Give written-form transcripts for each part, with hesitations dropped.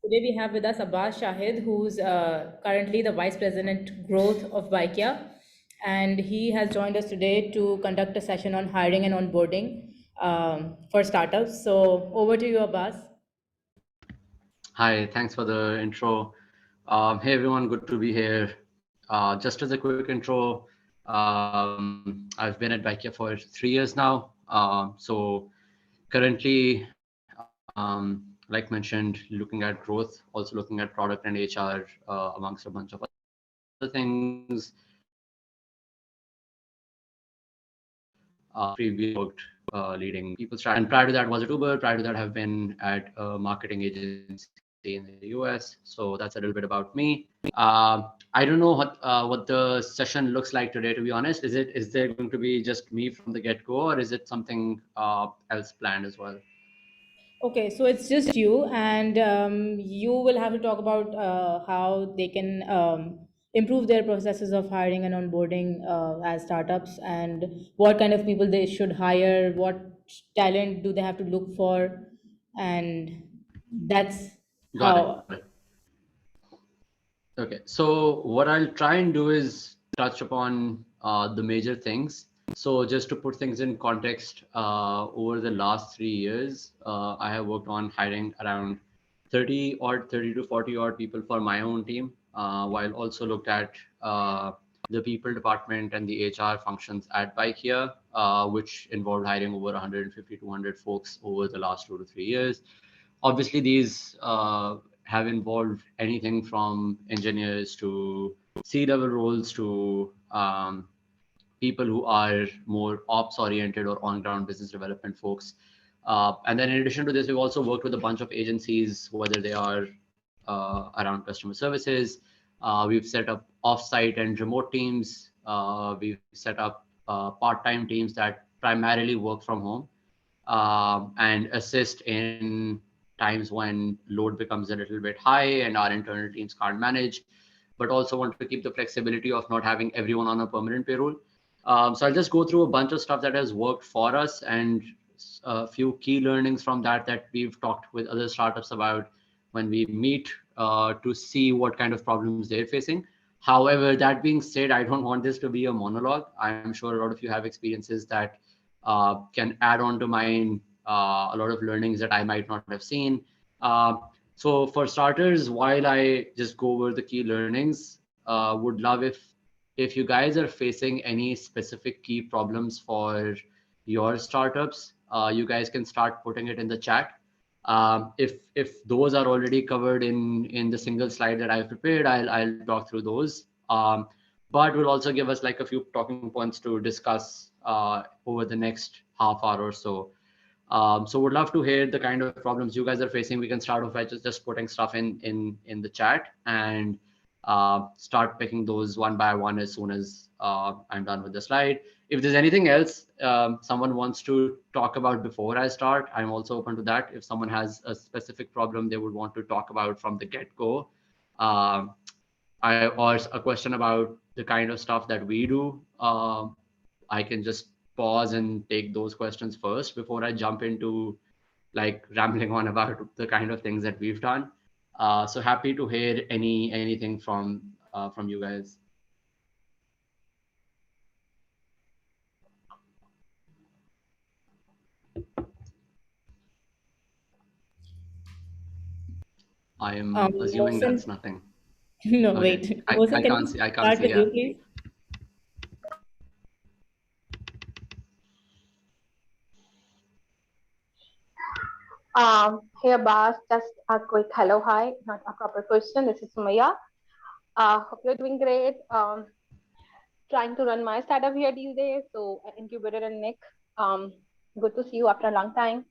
Today we have with us Abbas Shahid, who's currently the Vice President Growth of Baikia. And he has joined us today to conduct a session on hiring and onboarding for startups. So over to you, Abbas. Hi, thanks for the intro. Hey everyone, good to be here. Just as a quick intro, I've been at Baikia for 3 years now. So currently, like mentioned, looking at growth, also looking at product and HR amongst a bunch of other things. Previously worked leading people strategy, and prior to that was at Uber. Prior to that, have been at a marketing agency in the US. So that's a little bit about me. I don't know what the session looks like today. To be honest, is there going to be just me from the get go, or is it something else planned as well? Okay, so it's just you, and you will have to talk about how they can improve their processes of hiring and onboarding as startups, and what kind of people they should hire, what talent do they have to look for, and that's Got it. how. Okay, so what I'll try and do is touch upon the major things. So just to put things in context, over the last 3 years, I have worked on hiring around 30 to 40 odd people for my own team, while also looked at the people department and the HR functions at Bikea, which involved hiring over 150 to 200 folks over the last 2 to 3 years. Obviously, these have involved anything from engineers to C-level roles to people who are more ops oriented or on ground business development folks. And then in addition to this, we've also worked with a bunch of agencies, whether they are around customer services. We've set up off-site and remote teams. We've set up part-time teams that primarily work from home and assist in times when load becomes a little bit high and our internal teams can't manage, but also want to keep the flexibility of not having everyone on a permanent payroll. So I'll just go through a bunch of stuff that has worked for us and a few key learnings from that we've talked with other startups about when we meet to see what kind of problems they're facing. However, that being said, I don't want this to be a monologue. I'm sure a lot of you have experiences that can add on to mine, a lot of learnings that I might not have seen. So for starters, while I just go over the key learnings, would love if you guys are facing any specific key problems for your startups, you guys can start putting it in the chat. If those are already covered in the single slide that I've prepared, I'll talk through those. But will also give us like a few talking points to discuss over the next half hour or so. So would love to hear the kind of problems you guys are facing. We can start off by just putting stuff in the chat and start picking those one by one as soon as I'm done with the slide. If there's anything else someone wants to talk about before I start, I'm also open to that. If someone has a specific problem they would want to talk about from the get-go, or a question about the kind of stuff that we do, I can just pause and take those questions first before I jump into like rambling on about the kind of things that we've done. So happy to hear anything from you guys. I am assuming Mohsen, that's nothing. no, Okay, wait. I, Mohsen, I can can't we see. I can't start see. with Yeah. you, please? Hey Abbas, just a quick hello, hi, not a proper question. This is Sumaya. Hope you're doing great. Trying to run my startup here these days. So, Incubator and Nick, um, good to see you after a long time.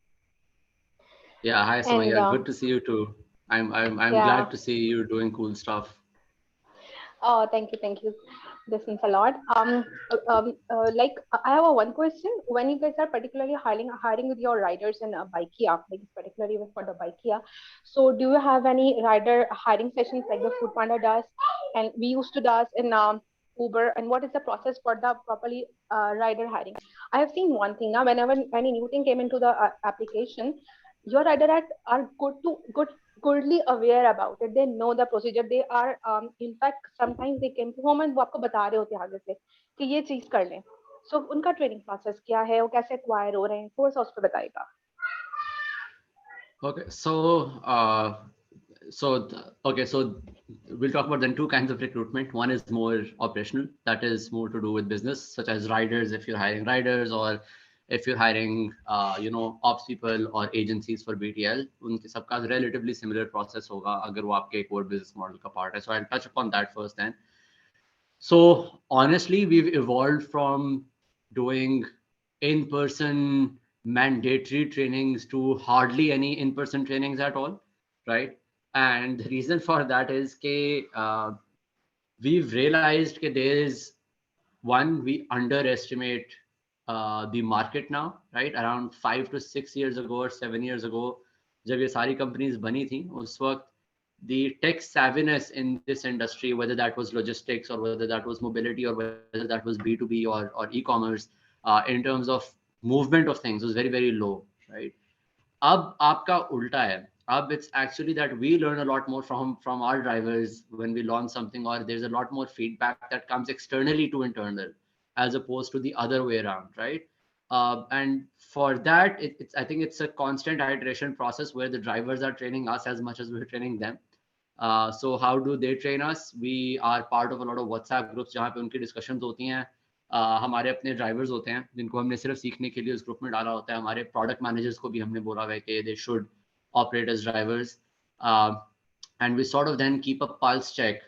Yeah. Hi, And Sumaya. Good to see you too. I'm yeah, glad to see you doing cool stuff. oh, thank you. This means a lot. Like I have a one question. When you guys are particularly hiring with your riders in Bikea, like particularly for the Bikea, so do you have any rider hiring sessions like the Food Panda does, and we used to does in Uber? And what is the process for the properly rider hiring? I have seen one thing now. Whenever any new thing came into the application, your rider are goodly aware about it. They know the procedure. They are in fact sometimes they came to home and वो आपको बता रहे होते हैं आगे से कि ये चीज कर लें. So उनका ट्रेनिंग प्रोसेस क्या है, वो कैसे एक्वायर हो रहे हैं, थोड़ा सा उस पर बताएगा. Okay, so we'll talk about then two kinds of recruitment. One is more operational, that is more to do with business, such as riders, if you're hiring riders, or if you're hiring, ops people or agencies for BTL, उनके सबका relatively similar process होगा अगर वो आपके core business model का part है. So I'll touch upon that first then. So honestly, we've evolved from doing in-person mandatory trainings to hardly any in-person trainings at all, right? And the reason for that is we've realized that there is one, we underestimate the market now, right? Around 5 to 6 years ago or 7 years ago, जब ये सारी companies बनी थी, उस वक्त the tech savviness in this industry, whether that was logistics or whether that was mobility or whether that was B2B or e-commerce, in terms of movement of things was very, very low, right? अब आपका उल्टा है. Ab it's actually that we learn a lot more from our drivers when we launch something, or there's a lot more feedback that comes externally to internal as opposed to the other way around, right? And for that, it's I think it's a constant iteration process where the drivers are training us as much as we're training them. So how do they train us? We are part of a lot of WhatsApp groups जहाँ पे उनकी discussions होती हैं. हमारे अपने drivers होते हैं जिनको हमने सिर्फ सीखने के लिए उस ग्रुप में डाला होता है. हमारे प्रोडक्ट मैनेजर्स को भी हमने बोला हुआ है कि they should operate as drivers. And we sort of then keep a pulse check.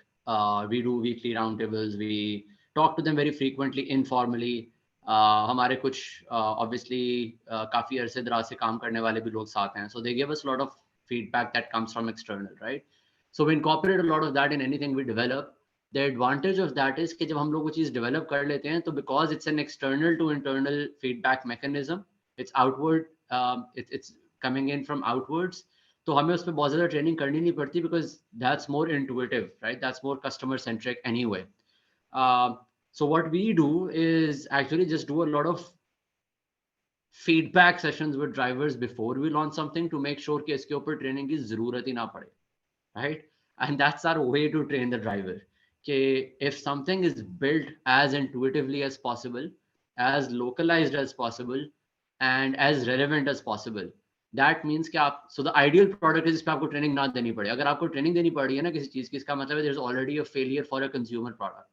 We do weekly roundtables. We talk to them very frequently, informally. हमारे कुछ obviously काफी अरसे दराज से काम करने वाले भी लोग साथ हैं. So they give us a lot of feedback that comes from external, right? So we incorporate a lot of that in anything we develop. The advantage of that is कि जब हम लोग वो चीज़ develop कर लेते हैं तो because it's an external to internal feedback mechanism, it's outward, it's coming in from outwards. तो हमें उस पर बहुत ज़्यादा training करनी नहीं पड़ती because that's more intuitive, right? That's more customer centric anyway. So what we do is actually just do a lot of feedback sessions with drivers before we launch something to make sure कि इसके ऊपर training की ज़रूरत ही ना पड़े, right? And that's our way to train the driver. Okay, if something is built as intuitively as possible, as localized as possible, and as relevant as possible, that means कि आप so the ideal product is इसमें आपको training ना देनी पड़े. अगर आपको training देनी पड़ी है ना किसी चीज़ की, इसका मतलब है there's already a failure for a consumer product.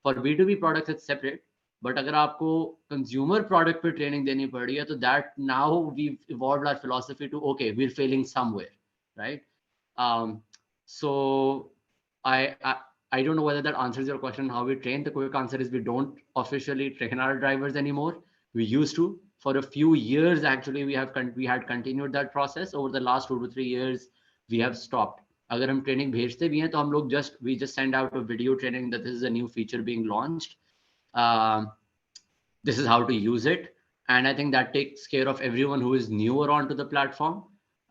For B2B products it's separate, but अगर आपको consumer product पे training देनी पड़ी है तो that now we've evolved our philosophy to okay, we're failing somewhere, right? So I don't know whether that answers your question how we train. The quick answer is we don't officially train our drivers anymore. We used to. For a few years actually we had continued that process. Over the last 2 to 3 years we have stopped. अगर हम training भेजते भी हैं तो हम लोग we just send out a video training that this is a new feature being launched. This is how to use it, and I think that takes care of everyone who is newer onto the platform.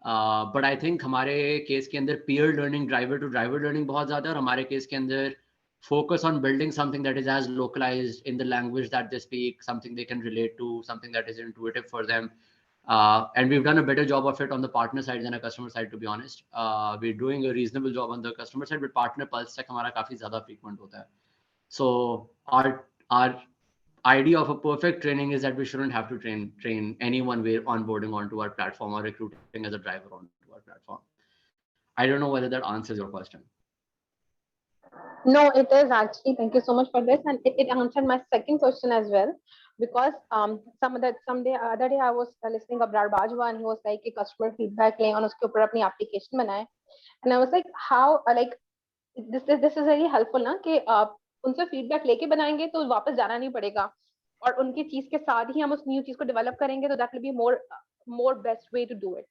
But I think हमारे case के अंदर peer learning, driver to driver learning बहुत ज़्यादा है, और हमारे case के अंदर focus on building something that is as localized in the language that they speak, something they can relate to, something that is intuitive for them. And we've done a better job of it on the partner side than a customer side, to be honest. We're doing a reasonable job on the customer side, but partner pulse check हमारा काफी ज़्यादा frequent होता है. So our idea of a perfect training is that we shouldn't have to train anyone we're onboarding onto our platform or recruiting as a driver onto our platform. I don't know whether that answers your question. No, it is actually. Thank you so much for this, and it answered my second question as well. Because other day I was listening Abrar Bajwa and he was like कि customer feedback लें और उसके ऊपर अपनी application बनाए, and I was like how like this is very helpful ना कि उनसे feedback लेके बनाएंगे तो वापस जाना नहीं पड़ेगा और उनकी चीज के साथ ही हम उस new चीज को develop करेंगे तो that will be more best way to do it.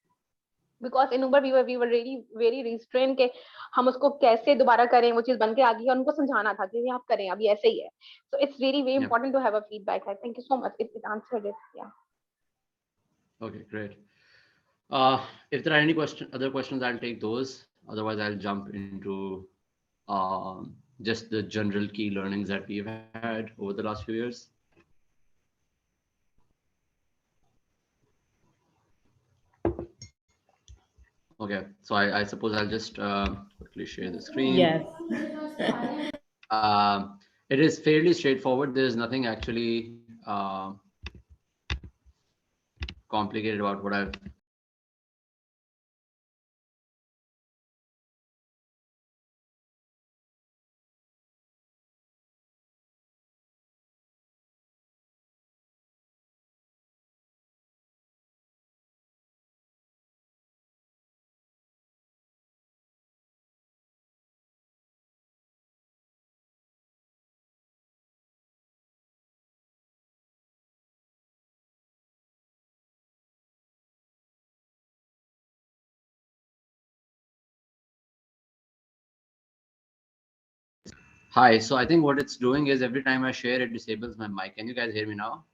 Because in Uber we were really very restrained कि हम उसको कैसे दोबारा करें, वो चीज बन के आ गई है और उनको समझाना था कि आप करें अभी ऐसे ही है. So it's really very important to have a feedback. Thank you so much. It answered it. Yeah. Okay, great. If there are any other questions, I'll take those. Otherwise, I'll jump into just the general key learnings that we've had over the last few years. Okay, so I suppose I'll just quickly share the screen. Yes. It is fairly straightforward. There's nothing actually complicated about what I've. Hi, so I think what it's doing is every time I share, it disables my mic. Can you guys hear me now?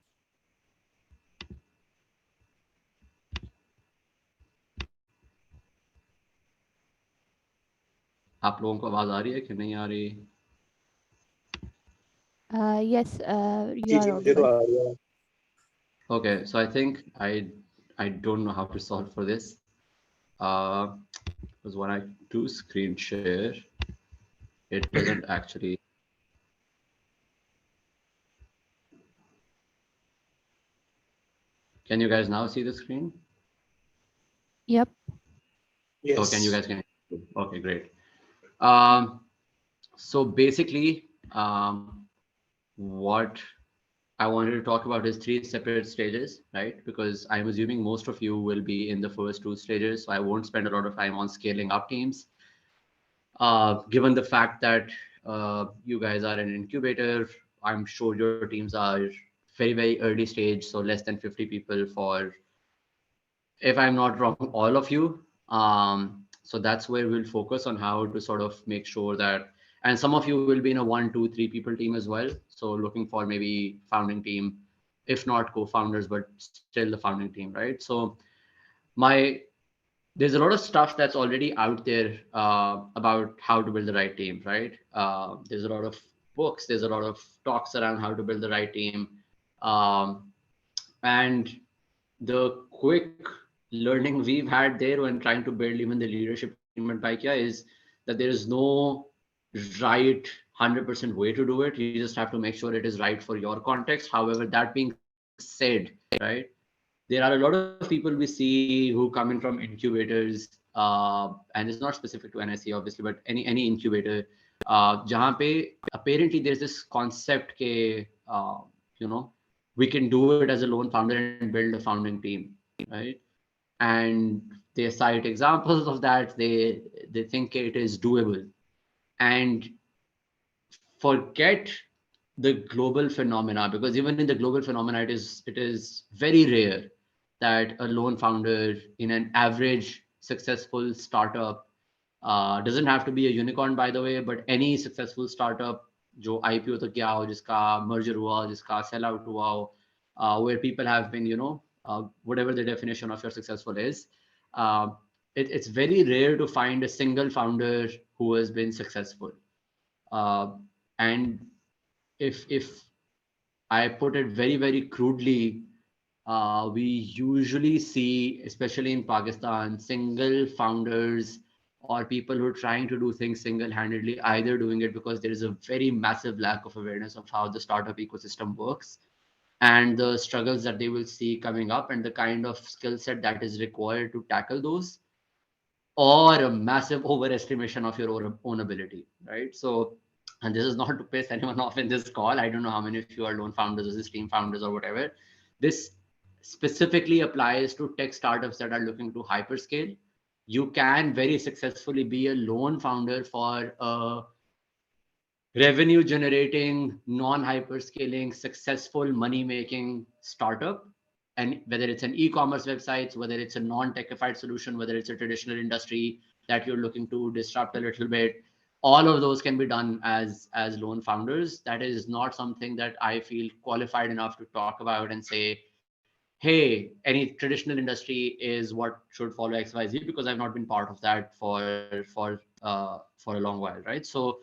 आप लोगों को आवाज आ रही है कि नहीं आ रही? Yes, you ji are जी मुझे तो audible. आ रही है. Okay, so I think I don't know how to solve for this. Because when I do screen share, it doesn't actually. Can you guys now see the screen? Yep. Oh, can you Yes. guys can? Okay, great. Um, so basically, what I wanted to talk about is three separate stages, right? Because I'm assuming most of you will be in the first two stages, so I won't spend a lot of time on scaling up teams. Given the fact that you guys are an incubator, I'm sure your teams are very early stage, so less than 50 people for, if I'm not wrong, all of you. So that's where we'll focus on how to sort of make sure that, and some of you will be in a 1, 2, 3 people team as well. So looking for maybe founding team, if not co-founders, but still the founding team, right? So my there's a lot of stuff that's already out there about how to build the right team, right? There's a lot of books, there's a lot of talks around how to build the right team. Um, and the quick learning we've had there when trying to build even the leadership team at Baikia is that there is no right 100% way to do it. You just have to make sure it is right for your context. However, that being said, right, there are a lot of people we see who come in from incubators, and it's not specific to NSE obviously, but any incubator, जहाँ पे apparently there's this concept के you know, we can do it as a lone founder and build a founding team, right? And they cite examples of that. They think it is doable, and forget the global phenomena, because even in the global phenomena, it is very rare that a lone founder in an average successful startup, doesn't have to be a unicorn by the way, but any successful startup जो IPO तक गया हो, जिसका merger हुआ हो, जिसका sell out हुआ हो, where people have been, whatever the definition of your successful is, uh, it's very rare to find a single founder who has been successful. uh, and if I put it very crudely, we usually see, especially in Pakistan, single founders or people who are trying to do things single-handedly, either doing it because there is a very massive lack of awareness of how the startup ecosystem works and the struggles that they will see coming up and the kind of skill set that is required to tackle those, or a massive overestimation of your own ability, right? So, and this is not to piss anyone off in this call. I don't know how many of you are lone founders or team founders or whatever. This specifically applies to tech startups that are looking to hyperscale. You can very successfully be a lone founder for a revenue generating, non hyperscaling, successful money making startup. And whether it's an e-commerce website, whether it's a non-techified solution, whether it's a traditional industry that you're looking to disrupt a little bit, all of those can be done as lone founders. That is not something that I feel qualified enough to talk about and say, hey, any traditional industry is what should follow XYZ, because I've not been part of that for a long while, right? So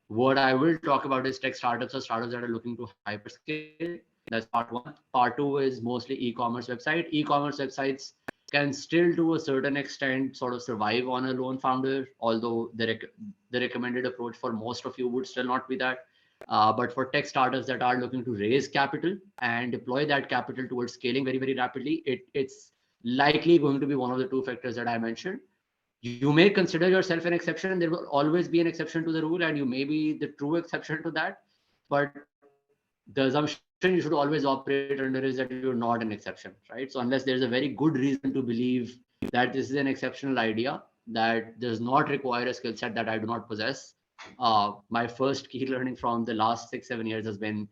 what I will talk about is tech startups or startups that are looking to hyperscale. That's part one. Part two is mostly e-commerce website. E-commerce websites can still to a certain extent sort of survive on a lone founder, although the recommended approach for most of you would still not be that. But for tech startups that are looking to raise capital and deploy that capital towards scaling very, very rapidly, it's likely going to be one of the two factors that I mentioned. You may consider yourself an exception. There will always be an exception to the rule, and you may be the true exception to that. But the assumption you should always operate under is that you're not an exception, right? So unless there's a very good reason to believe that this is an exceptional idea that does not require a skill set that I do not possess, my first key learning from the last 6 7 years has been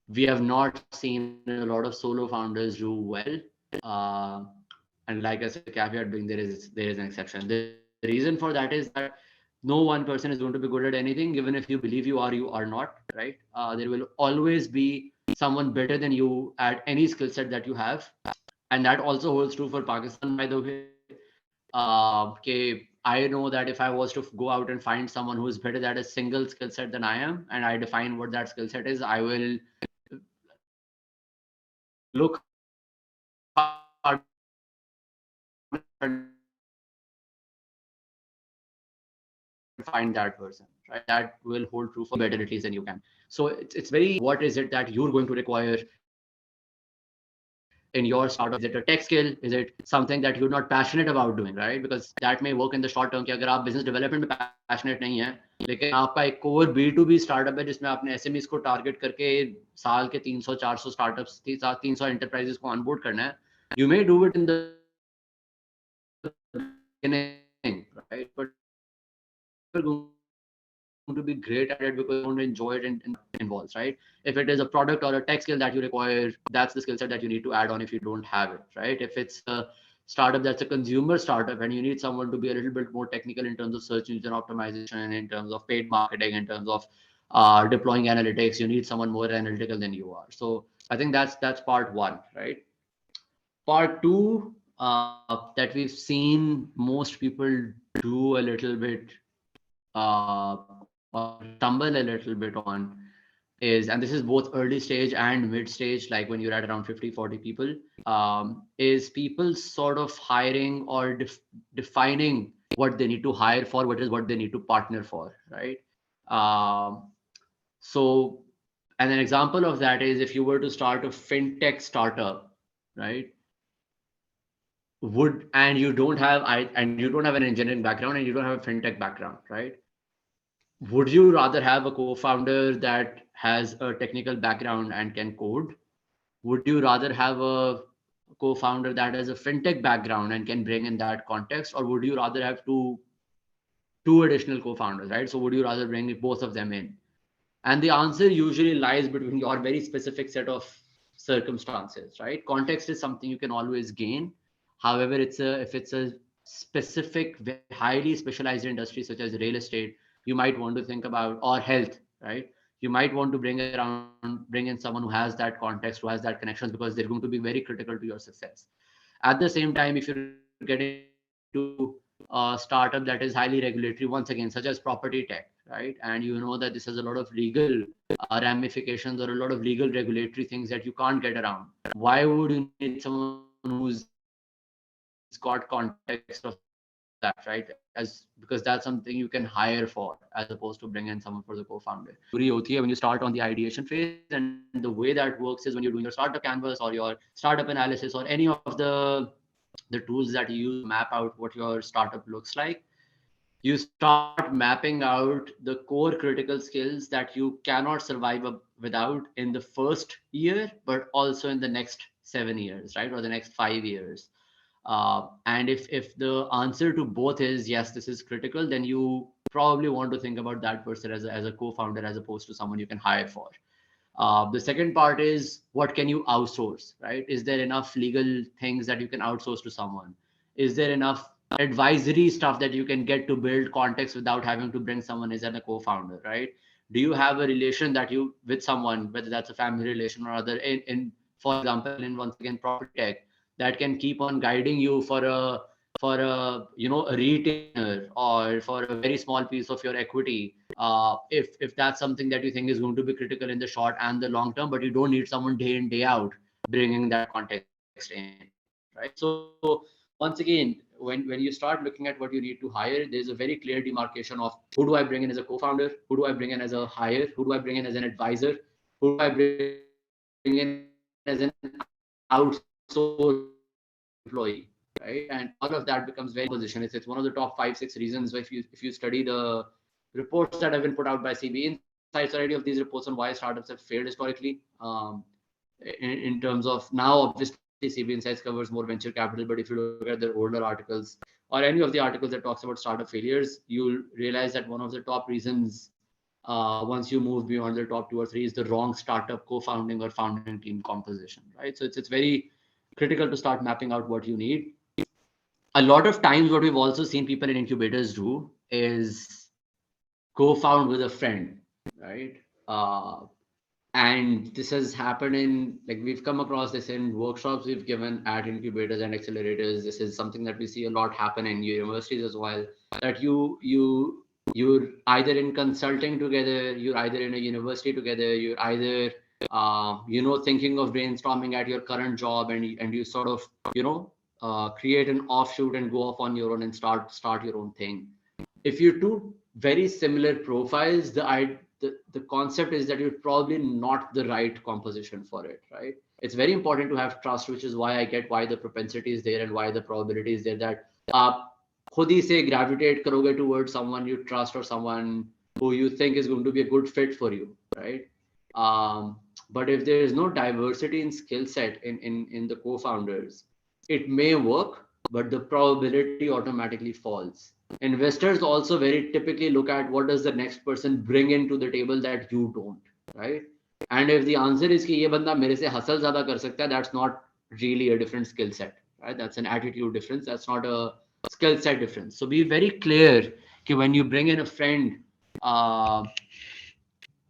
we have not seen a lot of solo founders do well. Uh, and like I said, the caveat being there is an exception. The reason for that is that no one person is going to be good at anything, even if you believe you are not, right? There will always be someone better than you at any skill set that you have, and that also holds true for Pakistan, by the way. Okay, I know that if I was to go out and find someone who is better at a single skill set than I am, and I define what that skill set is, I will look harder and find that person, right? That will hold true for any skill set that you have. So it's very important to understand what is it that you're going to require in your startup. Is it a tech skill? Is it something that you're not passionate about doing, right? Because that may work in the short term कि अगर आप business development में passionate नहीं है, लेकिन आपका एक core B2B startup है जिसमें आपने SMEs को target करके साल के 300 400 startups 300 enterprises को onboard करना है, you may do it in the beginning, right? But you're never going to be great at it because you don't enjoy it and involves, right? If it is a product or a tech skill that you require, that's the skill set that you need to add on if you don't have it, right? If it's a startup that's a consumer startup and you need someone to be a little bit more technical in terms of search engine optimization, in terms of paid marketing, in terms of deploying analytics, you need someone more analytical than you are. So I think that's part one, right? Part two, that we've seen most people do a little bit or stumble a little bit on is, and this is both early stage and mid stage, like when you're at around 50 40 people, is people sort of hiring or defining what they need to hire for, what is what they need to partner for, right? So and an example of that is if you were to start a fintech startup, right? And you don't have and you don't have an engineering background and you don't have a fintech background, right? Would you rather have a co-founder that has a technical background and can code? Would you rather have a co-founder that has a fintech background and can bring in that context, or would you rather have two additional co-founders, right? So would you rather bring both of them in? And the answer usually lies between your very specific set of circumstances, right? Context is something you can always gain. However, if it's a specific, highly specialized industry such as real estate, you might want to think about, or health, right? You might want to bring in someone who has that context, who has that connections, because they're going to be very critical to your success. At the same time, if you're getting into a startup that is highly regulatory, once again, such as property tech, right? And you know that this has a lot of legal ramifications or a lot of legal regulatory things that you can't get around. Why would you need someone who's got context of that, right? Because that's something you can hire for, as opposed to bring in someone for the co-founder. There's a lot of leverage that you agree होती है when you start on the ideation phase, and the way that works is when you're doing your startup canvas or your startup analysis or any of the tools that you use to map out what your startup looks like, you start mapping out the core critical skills that you cannot survive without in the first year, but also in the next 7 years, right? Or the next 5 years. And if the answer to both is yes, this is critical, then you probably want to think about that person as a co-founder as opposed to someone you can hire for. The second part is what can you outsource, right? Is there enough legal things that you can outsource to someone? Is there enough advisory stuff that you can get to build context without having to bring someone as a co-founder, right? Do you have a relation that you with someone, whether that's a family relation or other, in for example, in once again property tech, that can keep on guiding you for a retainer or for a very small piece of your equity, if that's something that you think is going to be critical in the short and the long term, but you don't need someone day in day out bringing that context in, right? So once again, when you start looking at what you need to hire, there's a very clear demarcation of who do I bring in as a co-founder, who do I bring in as a hire, who do I bring in as an advisor, who do I bring in as an outsourced employee, right? And all of that becomes very position. It's one of the top 5-6 reasons. If you study the reports that have been put out by CB Insights, already of these reports on why startups have failed historically. In terms of now, obviously, CB Insights covers more venture capital, but if you look at their older articles or any of the articles that talks about startup failures, you'll realize that one of the top reasons, once you move beyond the top 2 or 3, is the wrong startup co-founding or founding team composition, right? So it's very critical to start mapping out what you need. A lot of times, what we've also seen people in incubators do is co-found with a friend, right? And this has happened in, like, we've come across this in workshops we've given at incubators and accelerators. This is something that we see a lot happen in universities as well, that you're either in consulting together, you're either in a university together, you're either thinking of brainstorming at your current job, and you sort of create an offshoot and go off on your own and start your own thing. If you're two very similar profiles, the concept is that you're probably not the right composition for it, right? It's very important to have trust, which is why I get why the propensity is there and why the probability is there that खुद ही से gravitate करोगे towards someone you trust or someone who you think is going to be a good fit for you, right? But if there is no diversity in skill set in the co-founders, it may work, but the probability automatically falls. Investors also very typically look at what does the next person bring into the table that you don't, right? And if the answer is कि ये बंदा मेरे से hustle ज़्यादा कर सकता है, that's not really a different skill set, right? That's an attitude difference. That's not a skill set difference. So be very clear कि when you bring in a friend, uh,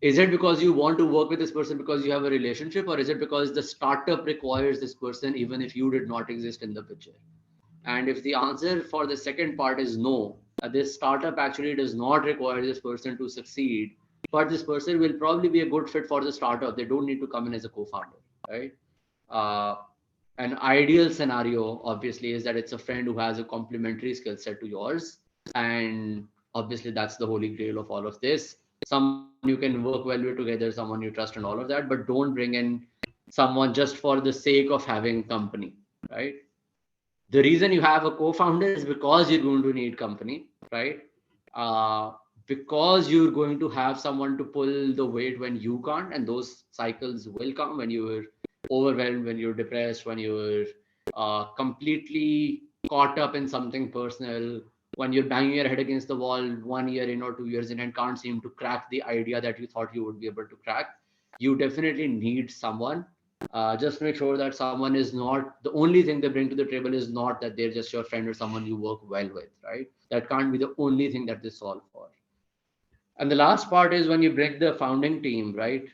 is it because you want to work with this person because you have a relationship, or is it because the startup requires this person even if you did not exist in the picture? And if the answer for the second part is no, this startup actually does not require this person to succeed, but this person will probably be a good fit for the startup. They don't need to come in as a co-founder, right? Uh, an ideal scenario, obviously, is that it's a friend who has a complementary skill set to yours. And obviously, that's the holy grail of all of this. Someone you can work well with together, someone you trust, and all of that, but don't bring in someone just for the sake of having company, right? The reason you have a co-founder is because you're going to need company, right? uh, because you're going to have someone to pull the weight when you can't, and those cycles will come when you're overwhelmed, when you're depressed, when you're completely caught up in something personal, when you're banging your head against the wall 1 year in or 2 years in and can't seem to crack the idea that you thought you would be able to crack. You definitely need someone. Just make sure that someone is not the only thing they bring to the table is not that they're just your friend or someone you work well with, right? That can't be the only thing that they solve for. And the last part is when you bring the founding team, right?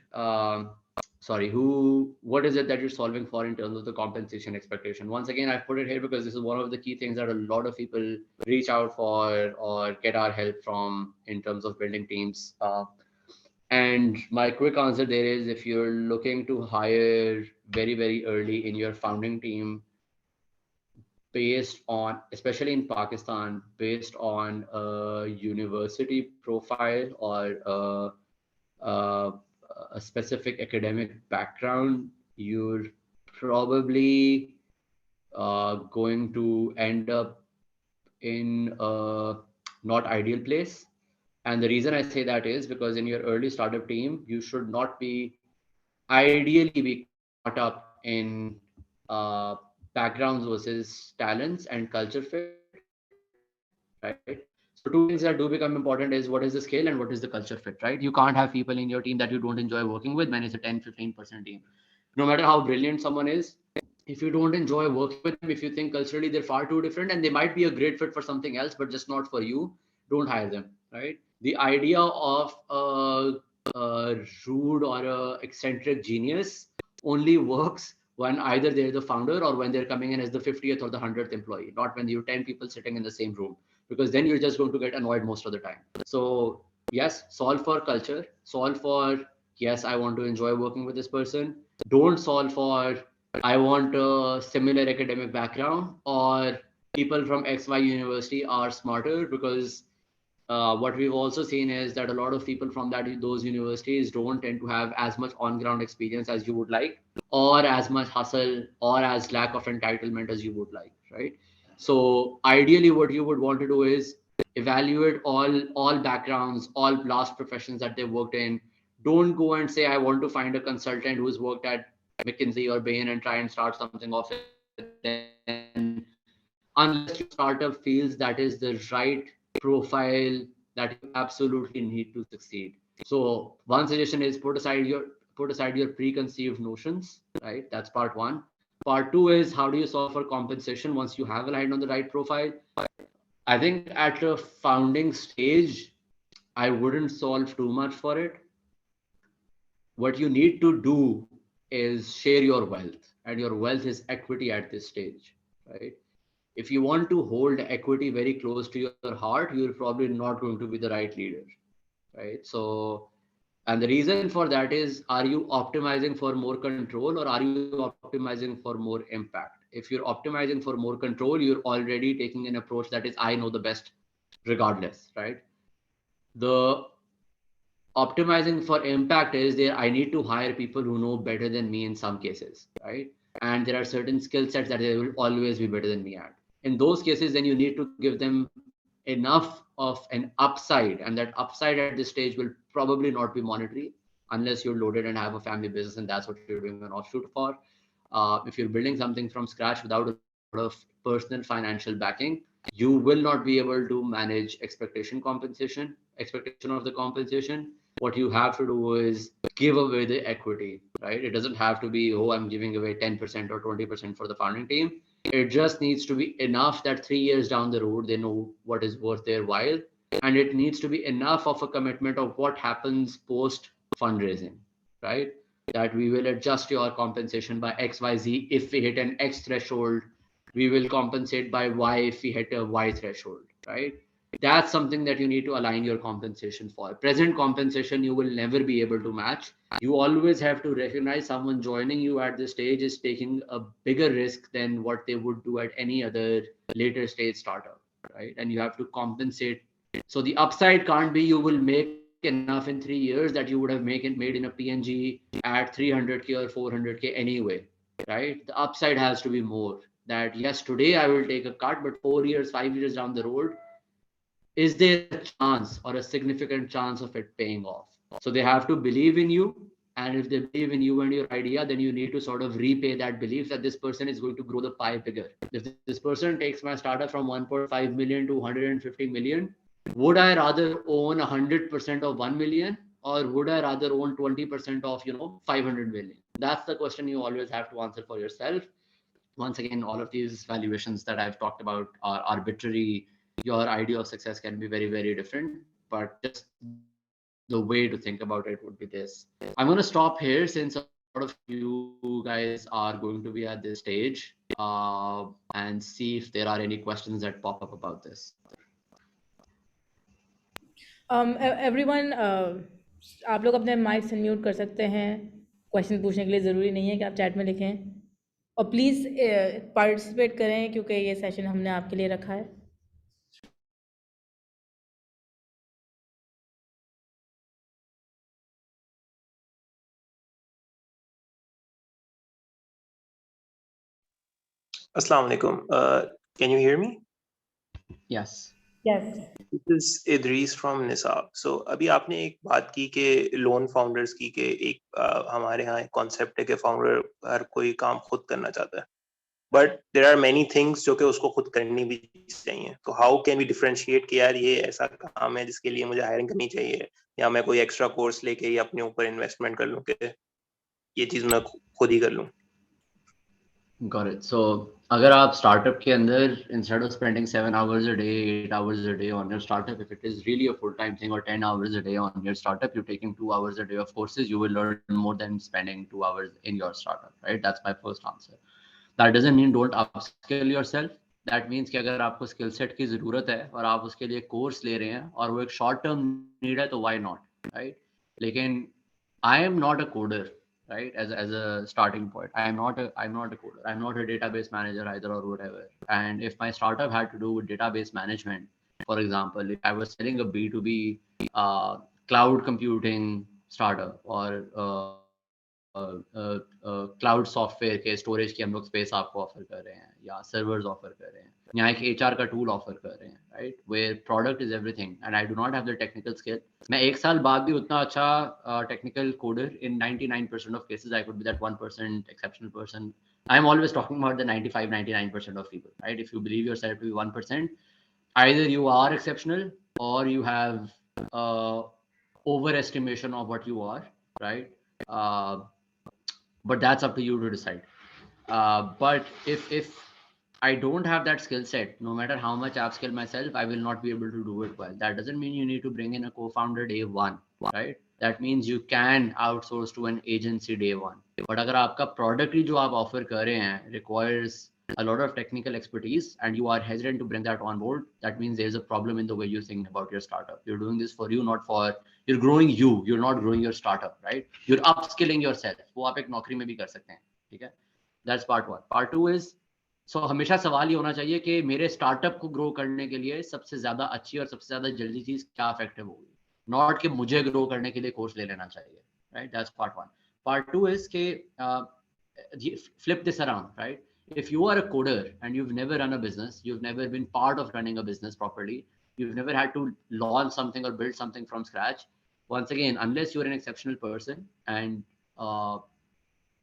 Sorry, what is it that you're solving for in terms of the compensation expectation? Once again, I've put it here because this is one of the key things that a lot of people reach out for or get our help from in terms of building teams. And my quick answer there is, if you're looking to hire very, very early in your founding team, based on, especially in Pakistan, based on a university profile or a, a specific academic background, you're probably going to end up in a not ideal place. And the reason I say that is because in your early startup team, you should not be ideally be caught up in uh, backgrounds versus talents and culture fit, right? So two things that do become important is what is the scale and what is the culture fit, right? You can't have people in your team that you don't enjoy working with when it's a 10-15% team. No matter how brilliant someone is, if you don't enjoy working with them, if you think culturally they're far too different and they might be a great fit for something else, but just not for you, don't hire them, right? The idea of a rude or a eccentric genius only works when either they're the founder or when they're coming in as the 50th or the 100th employee, not when you're 10 people sitting in the same room, because then you're just going to get annoyed most of the time. So yes, solve for culture, solve for, yes, I want to enjoy working with this person. Don't solve for, I want a similar academic background, or people from XY university are smarter, because what we've also seen is that a lot of people from those universities don't tend to have as much on-ground experience as you would like, or as much hustle, or as lack of entitlement as you would like, right? So ideally, what you would want to do is evaluate all backgrounds, all past professions that they've worked in. Don't go and say, I want to find a consultant who's worked at McKinsey or Bain and try and start something off with them, unless your startup feels that is the right profile that you absolutely need to succeed. So one suggestion is put aside your preconceived notions, right? That's part one. Part two is, how do you solve for compensation once you have aligned on the right profile? I think at a founding stage, I wouldn't solve too much for it. What you need to do is share your wealth, and your wealth is equity at this stage, right? If you want to hold equity very close to your heart, you're probably not going to be the right leader, right? So, and the reason for that is, are you optimizing for more control, or are you optimizing for more impact? If you're optimizing for more control, you're already taking an approach that is, I know the best regardless, right? The optimizing for impact is there, I need to hire people who know better than me in some cases, right? And there are certain skill sets that they will always be better than me at. In those cases, then you need to give them enough of an upside, and that upside at this stage will probably not be monetary, unless you're loaded and have a family business and that's what you're doing an offshoot for. If you're building something from scratch without a lot of personal financial backing, you will not be able to manage expectation of the compensation. What you have to do is give away the equity, right? It doesn't have to be, oh, I'm giving away 10% or 20% for the founding team. It just needs to be enough that 3 years down the road, they know what is worth their while. And it needs to be enough of a commitment of what happens post fundraising, right? That we will adjust your compensation by XYZ if we hit an X threshold. We will compensate by Y if we hit a Y threshold, right? That's something that you need to align your compensation for. Present compensation, you will never be able to match. You always have to recognize someone joining you at this stage is taking a bigger risk than what they would do at any other later stage startup, right? And you have to compensate. So the upside can't be you will make enough in 3 years that you would have made in a PNG at 300K or 400K anyway, right? The upside has to be more. That yes, today I will take a cut, but 4 years, 5 years down the road, is there a chance or a significant chance of it paying off? So they have to believe in you. And if they believe in you and your idea, then you need to sort of repay that belief that this person is going to grow the pie bigger. If this person takes my startup from 1.5 million to 150 million, would I rather own 100% of 1 million, or would I rather own 20% of 500 million? That's the question you always have to answer for yourself. Once again, all of these valuations that I've talked about are arbitrary. Your idea of success can be very, very different, but just the way to think about it would be this. I'm going to stop here since a lot of you guys are going to be at this stage, and see if there are any questions that pop up about this. Everyone, आप लोग अपने mic unmute कर सकते हैं। Question पूछने के लिए ज़रूरी नहीं है कि आप चैट में लिखें, और प्लीज़ पार्टिसिपेट करें क्योंकि ये सेशन हमने आपके लिए रखा है। Assalamu alaikum. Can you hear me? Yes. Yes. This is Idris from Nisab. So अभी आपने एक बात की कि लोन फाउंडर्स की कि एक हमारे यहाँ एक कॉन्सेप्ट है कि फाउंडर हर कोई काम खुद करना चाहता है, but there are many things जो कि उसको खुद करनी भी चाहिए. तो हाउ कैन वी डिफरेंशिएट कि यार ये ऐसा काम है जिसके लिए मुझे हायरिंग करनी चाहिए, या मैं कोई एक्स्ट्रा कोर्स लेके या अपने ऊपर इन्वेस्टमेंट कर लूं कि ये चीज मैं खुद ही कर लूं. Got it. So अगर आप startup के अंदर, instead of spending 7 hours a day, 8 hours a day on your startup, if it is really a full-time thing, or 10 hours a day on your startup, you're taking 2 hours a day of courses, you will learn more than spending 2 hours in your startup, right? That's my first answer. That doesn't mean don't upskill yourself. That means कि अगर आपको skill set की ज़रूरत है और आप उसके लिए course ले रहे हैं और वो एक short term need है, तो why not, right? लेकिन I am not a coder. right? As a starting point. I'm not a coder. I'm not a database manager either or whatever. And if my startup had to do with database management, for example, if I was selling a B2B cloud computing startup or cloud software के storage की हम लोग space आपको offer कर रहे हैं या servers offer कर रहे हैं या एक एचआर का टूल ऑफर कर रहे हैं, right, where product is everything and I do not have the technical skill. मैं एक साल बाद भी उतना अच्छा technical coder in 99% of cases I could be that 1% exceptional person. I am always talking about the 95-99% of people, right? If you believe yourself to be 1%, either you are exceptional or you have overestimation of what you are, right? But that's up to you to decide. But if I don't have that skill set, no matter how much I've skilled myself, I will not be able to do it well. That doesn't mean you need to bring in a co-founder day one, right? That means you can outsource to an agency day one. But अगर आपका product ही जो आप offer कर रहे हैं requires a lot of technical expertise and you are hesitant to bring that on board, that means there's a problem in the way you think about your startup. You're doing this for you, not for, you're growing you, you're not growing your startup, right? You're upskilling yourself. वो आप एक नौकरी में भी कर सकते हैं, ठीक है? That's part one. Part two is, so हमेशा सवाल ये होना चाहिए कि मेरे स्टार्टअप को ग्रो करने के लिए सबसे ज्यादा अच्छी और सबसे ज्यादा जल्दी चीज क्या इफेक्टिव होगी, नॉट कि मुझे ग्रो करने के लिए कोर्स ले लेना चाहिए, right? That's part one. Part two is के flip this around, right? If you are a coder and you've never run a business, you've never been part of running a business properly, you've never had to launch something or build something from scratch, once again, unless you're an exceptional person, and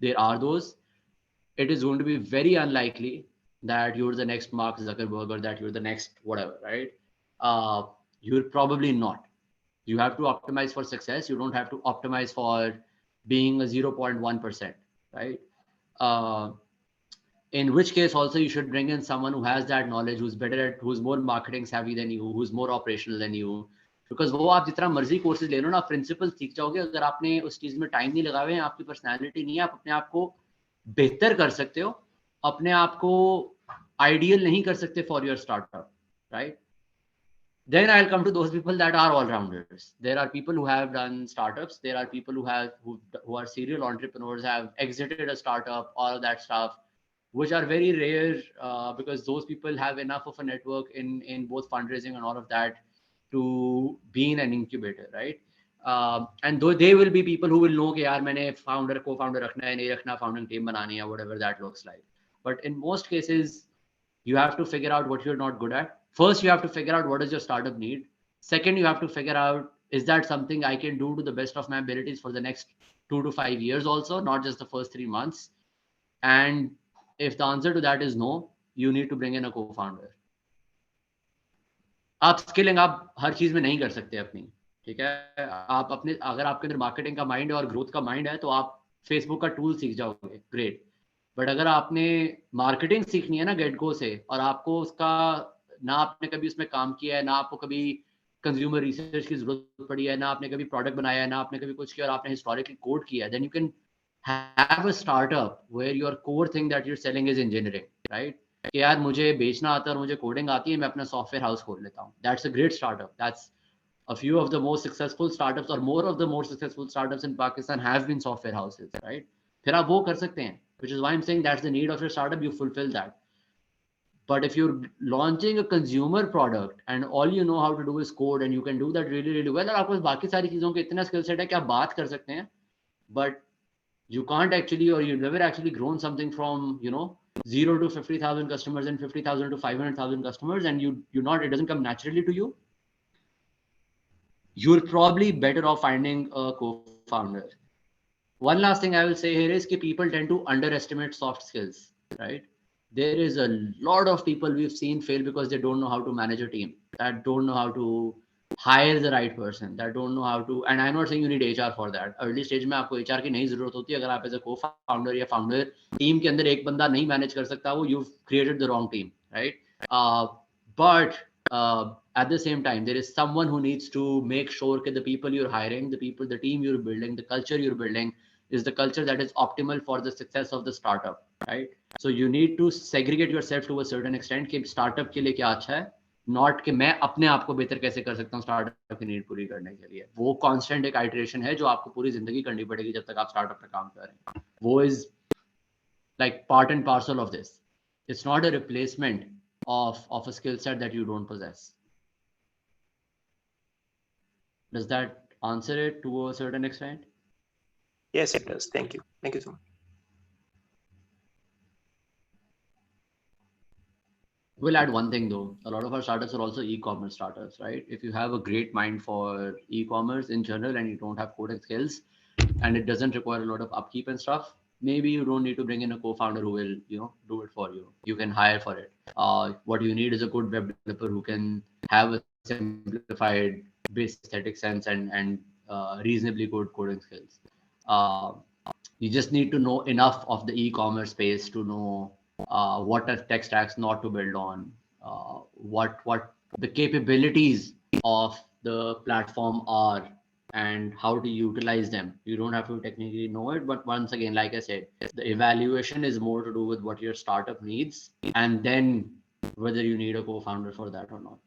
there are those, it is going to be very unlikely that you're the next Mark Zuckerberg or that you're the next whatever, right? You're probably not. You have to optimize for success. You don't have to optimize for being a 0.1%, right? In which case also you should bring in someone who has that knowledge, who's better at, who's more marketing savvy than you, who's more operational than you. Because वो आप जितना मर्जी courses ले लो ना, principal सीख जाओगे, अगर आपने उस चीज में टाइम नहीं लगाए, आपकी पर्सनैलिटी नहीं है, आप अपने आप को बेहतर कर सकते हो, अपने आप को आइडियल नहीं कर सकते for your startup, right? Then I'll come to those people that are all-rounders. There are people who have done startups. There are people who are serial entrepreneurs, have exited a startup, all of that stuff, which are very rare because those people have enough of a network in both fundraising and all of that to be in an incubator, right? And though they will be people who will know कि यार मैंने founder, co-founder रखना है, नहीं रखना, founding team बनानी है, whatever that looks like. But in most cases, you have to figure out what you're not good at. First, you have to figure out what does your startup need. Second, you have to figure out, is that something I can do to the best of my abilities for the next 2 to 5 years also, not just the first 3 months. And if the answer to that is no, you need to bring in a co-founder. आप skilling आप हर चीज में नहीं कर सकते अपनी, ठीक है? आप अपने, अगर आपके अंदर मार्केटिंग का माइंड है और ग्रोथ का माइंड है तो आप फेसबुक का टूल सीख जाओगे, ग्रेट. बट अगर आपने मार्केटिंग सीखनी है ना गेट गो से, और आपको उसका ना आपने कभी उसमें काम किया है, ना आपको कभी कंज्यूमर रिसर्च की जरूरत पड़ी है, ना आपने कभी प्रोडक्ट बनाया है, ना आपने कभी कुछ किया और आपने हिस्टोरिकली कोड किया है, then you can have a startup where your core thing that you are selling is engineering, right? कि यार मुझे बेचना आता है और मुझे कोडिंग आती है, मैं अपना सॉफ्टवेयर हाउस खोल लेता हूँ. That's a great startup. That's a few of the most successful startups, or more of the more successful startups in Pakistan have been software houses, right? फिर आप वो कर सकते हैं, which is why I'm saying that's the need of your startup. You fulfill that. But if you're launching a consumer product and all you know how to do is code, and you can do that really really well, और आपको बाकी सारी चीजों के इतना skill set है कि आप बात कर सकते हैं, but you can't actually, or you've never actually grown something from 0 to 50,000 customers and 50,000 to 500,000 customers, and you're not, it doesn't come naturally to you, you're probably better off finding a co-founder. One last thing I will say here is that people tend to underestimate soft skills, right? There is a lot of people we've seen fail because they don't know how to manage a team, that don't know how to hire the right person, that don't know how to, and I'm not saying you need HR for that. Early stage में आपको HR की नहीं जरूरत होती. अगर आप as a co-founder या founder team के अंदर एक बंदा नहीं manage कर सकता, वो you've created the wrong team, right? But at the same time, there is someone who needs to make sure that the people you're hiring, the team you're building, the culture you're building is the culture that is optimal for the success of the startup, right? So you need to segregate yourself to a certain extent कि startup के लिए क्या अच्छा है not कि मैं अपने आप को बेहतर कैसे कर सकता हूँ स्टार्टअप की नीड पूरी करने के लिए। वो कांस्टेंट एक आइटरेशन है जो आपको पूरी जिंदगी करनी पड़ेगी जब तक आप स्टार्टअप पे काम कर रहे हैं। वो is like part and parcel of this. It's not a replacement of a skill set that you don't possess. Does that answer it to a certain extent? Yes, it does. Thank you. Thank you so much. We'll add one thing though. A lot of our startups are also e-commerce startups, right? If you have a great mind for e-commerce in general and you don't have coding skills and it doesn't require a lot of upkeep and stuff, maybe you don't need to bring in a co-founder who will, do it for you. You can hire for it. What you need is a good web developer who can have a simplified basic aesthetic sense and reasonably good coding skills. Uh, you just need to know enough of the e-commerce space to know what are tech stacks not to build on, what the capabilities of the platform are, and how to utilize them. You don't have to technically know it, but once again, like I said, the evaluation is more to do with what your startup needs, and then whether you need a co-founder for that or not.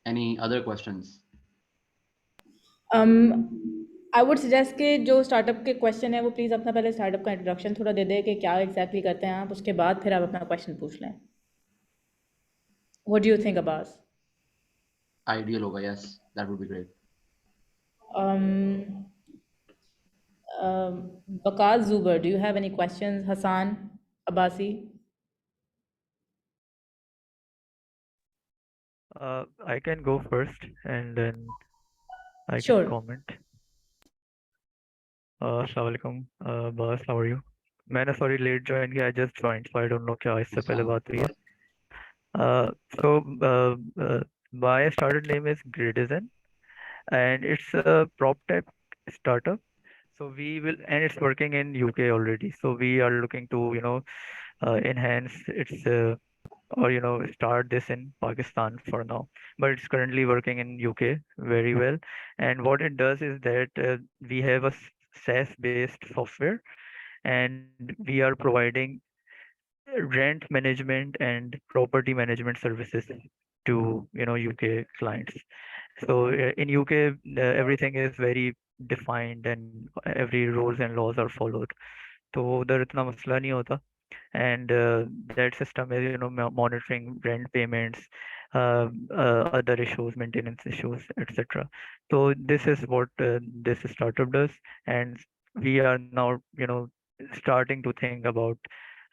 Any other questions? I would suggest कि जो startup के question है वो please अपना पहले startup का introduction थोड़ा दे दे कि क्या एग्जैक्टली करते हैं आप, उसके बाद फिर आप अपना क्वेश्चन पूछ लें. What do you think Abbas? Ideal होगा, yes, that would be great. Bakaz Zuber, do you have any questions? Hassan Abbasi? I can go first and then I can Sure. comment. Assalamu alaikum, boss, how are you? मैंने sorry late join किया, I just joined, so I don't know क्या इससे पहले बात हुई है. So my started name is Gradizen and it's a prop tech startup. So we will, and it's working in UK already. So we are looking to, enhance its or start this in Pakistan for now, but it's currently working in UK very well. And what it does is that we have a SaaS based software and we are providing rent management and property management services to UK clients. So in UK everything is very defined and every rules and laws are followed, तो उधर इतना मसला नहीं होता. And that system is monitoring rent payments, other issues, maintenance issues, etc. So this is what this startup does, and we are now starting to think about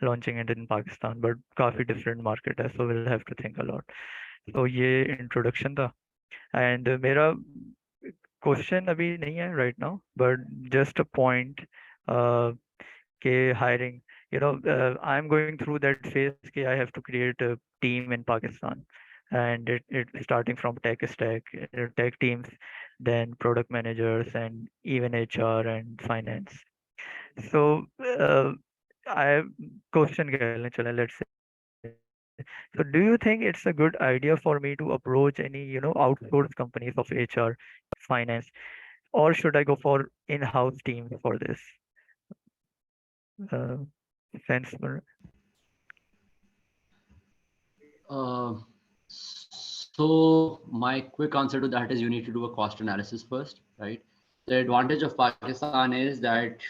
launching it in Pakistan, but काफी different market है, so we'll have to think a lot. So ये introduction था, and मेरा question अभी नहीं है right now, but just a point. Hiring, I'm going through that phase I have to create a team in Pakistan, and it starting from tech stack, tech teams, then product managers, and even HR and finance. So I question करने चले, let's say. So do you think it's a good idea for me to approach any outsourced companies of HR, finance, or should I go for in-house team for this? Uh, Sense. So my quick answer to that is you need to do a cost analysis first, right? The advantage of Pakistan is that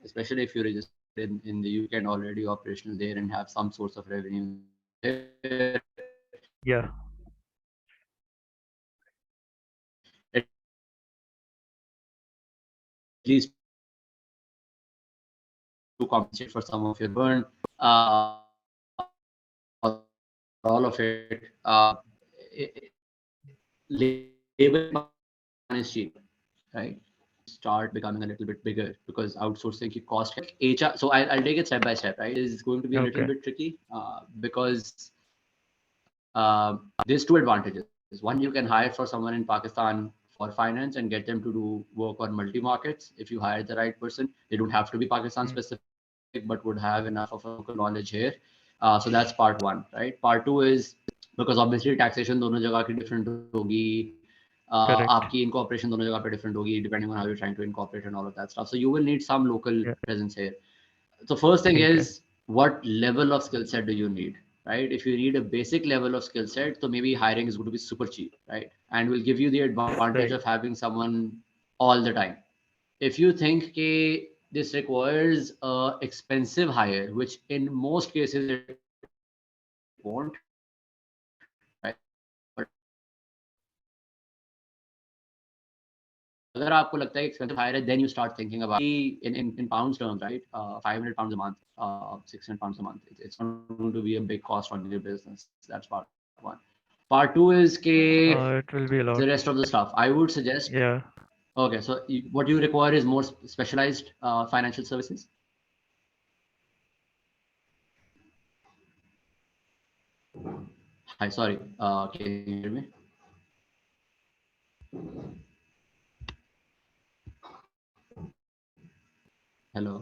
especially if you're registered in the UK and already operational there and have some source of revenue there, Yeah. at least to compensate for some of your burn, uh, all of it. Labor is cheap, right? Start becoming a little bit bigger because outsourcing ki cost HR. So I'll take it step by step, right? Is going to be a little Okay. bit tricky because there's two advantages. One, you can hire for someone in Pakistan for finance and get them to do work on multi markets. If you hire the right person, they don't have to be Pakistan specific, but would have enough of a local knowledge here. So that's part one, right? Part two is because obviously taxation दोनों जगह की different होगी. Correct. आपकी incorporation दोनों जगह पे different होगी depending on how you're trying to incorporate and all of that stuff. So you will need some local Yeah. presence here. So first thing ठीक है. is, what level of skill set do you need, right? If you need a basic level of skill set, so maybe hiring is going to be super cheap, right? And will give you the advantage Right. of having someone all the time. If you think that this requires a expensive hire, which in most cases it won't, right? But अगर आपको लगता है expensive hire है, then you start thinking about in pounds terms, right? 500 pounds a month, 600 pounds a month. It's not going to be a big cost on your business. That's part one. Part two is It will be a lot. the rest of the stuff. I would suggest. Yeah. Okay, so what you require is more specialized financial services. Hi, sorry. Can you hear me? Hello.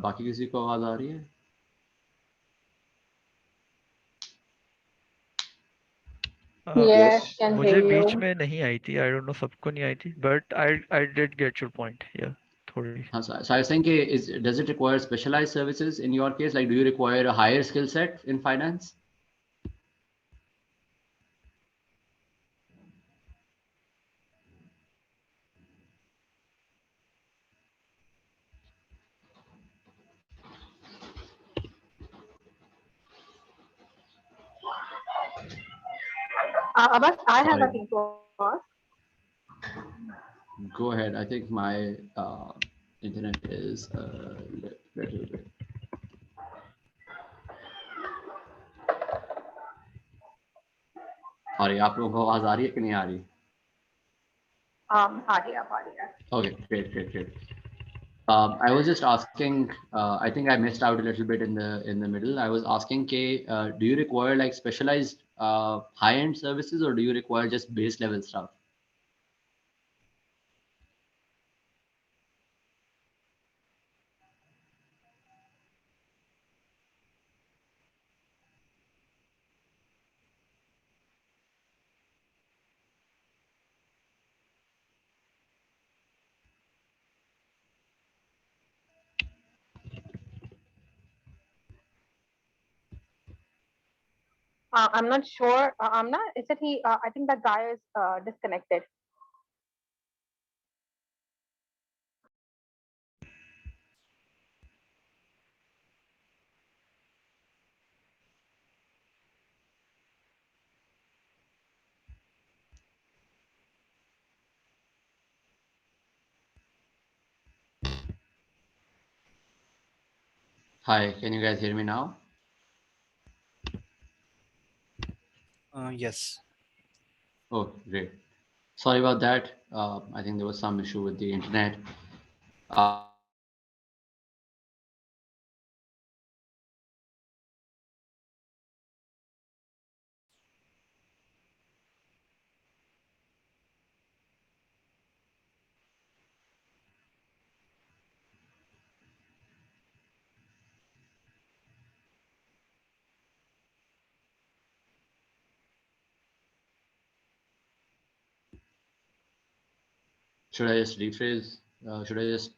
बाकी किसी को आवाज आ रही है? Yes, can मुझे hear beach you. में नहीं आई थी. I don't know सबको नहीं आई थी. But I did get your point. Yeah. थोड़ी. So I was saying, does it require specialized services in your case? Like, do you require a higher skill set in finance? Abbas, I have Sorry. a thing to ask. Go ahead. I think my internet is a little bit. Sorry, आप लोगों को आवाज आ रही है कि नहीं आ रही? आ गया. Okay, great. I was just asking. I think I missed out a little bit in the middle. I was asking, do you require like specialized high-end services, or do you require just base level stuff? I'm not sure. I'm not. Is it he? I think that guy is disconnected. Hi, can you guys hear me now? Yes. Oh, great. Sorry about that. I think there was some issue with the internet. Should I just rephrase? Should I just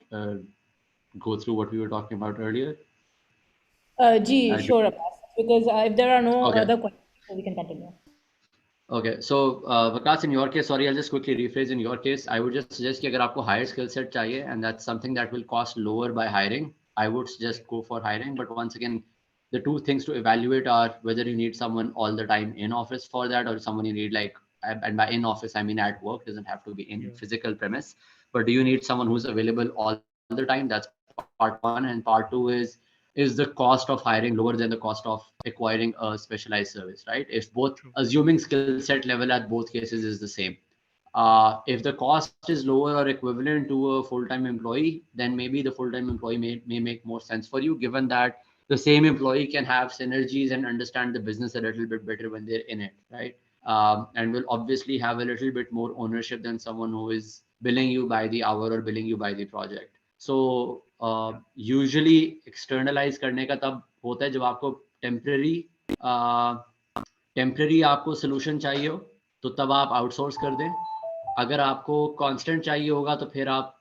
go through what we were talking about earlier? Sure, Abbas, because if there are no Okay. other questions, we can continue. Okay, so Vikas, in your case, sorry, I'll just quickly rephrase. In your case, I would just suggest that if you higher skill set chahiye, and that's something that will cost lower by hiring, I would suggest go for hiring. But once again, the two things to evaluate are whether you need someone all the time in office for that, or someone you need like, and by in office I mean at work, doesn't have to be in Yeah. physical premise. But do you need someone who's available all the time? That's part one, and part two is the cost of hiring lower than the cost of acquiring a specialized service, right? If both, True. assuming skill set level at both cases is the same, if the cost is lower or equivalent to a full-time employee, then maybe the full-time employee may make more sense for you, given that the same employee can have synergies and understand the business a little bit better when they're in it, right? And will obviously have a little bit more ownership than someone who is billing you by the hour or billing you by the project. So usually externalize करने का तब होता है जब आपको temporary temporary आपको solution चाहिए हो तो तब आप आउटसोर्स कर दें. अगर आपको कांस्टेंट चाहिए होगा तो फिर आप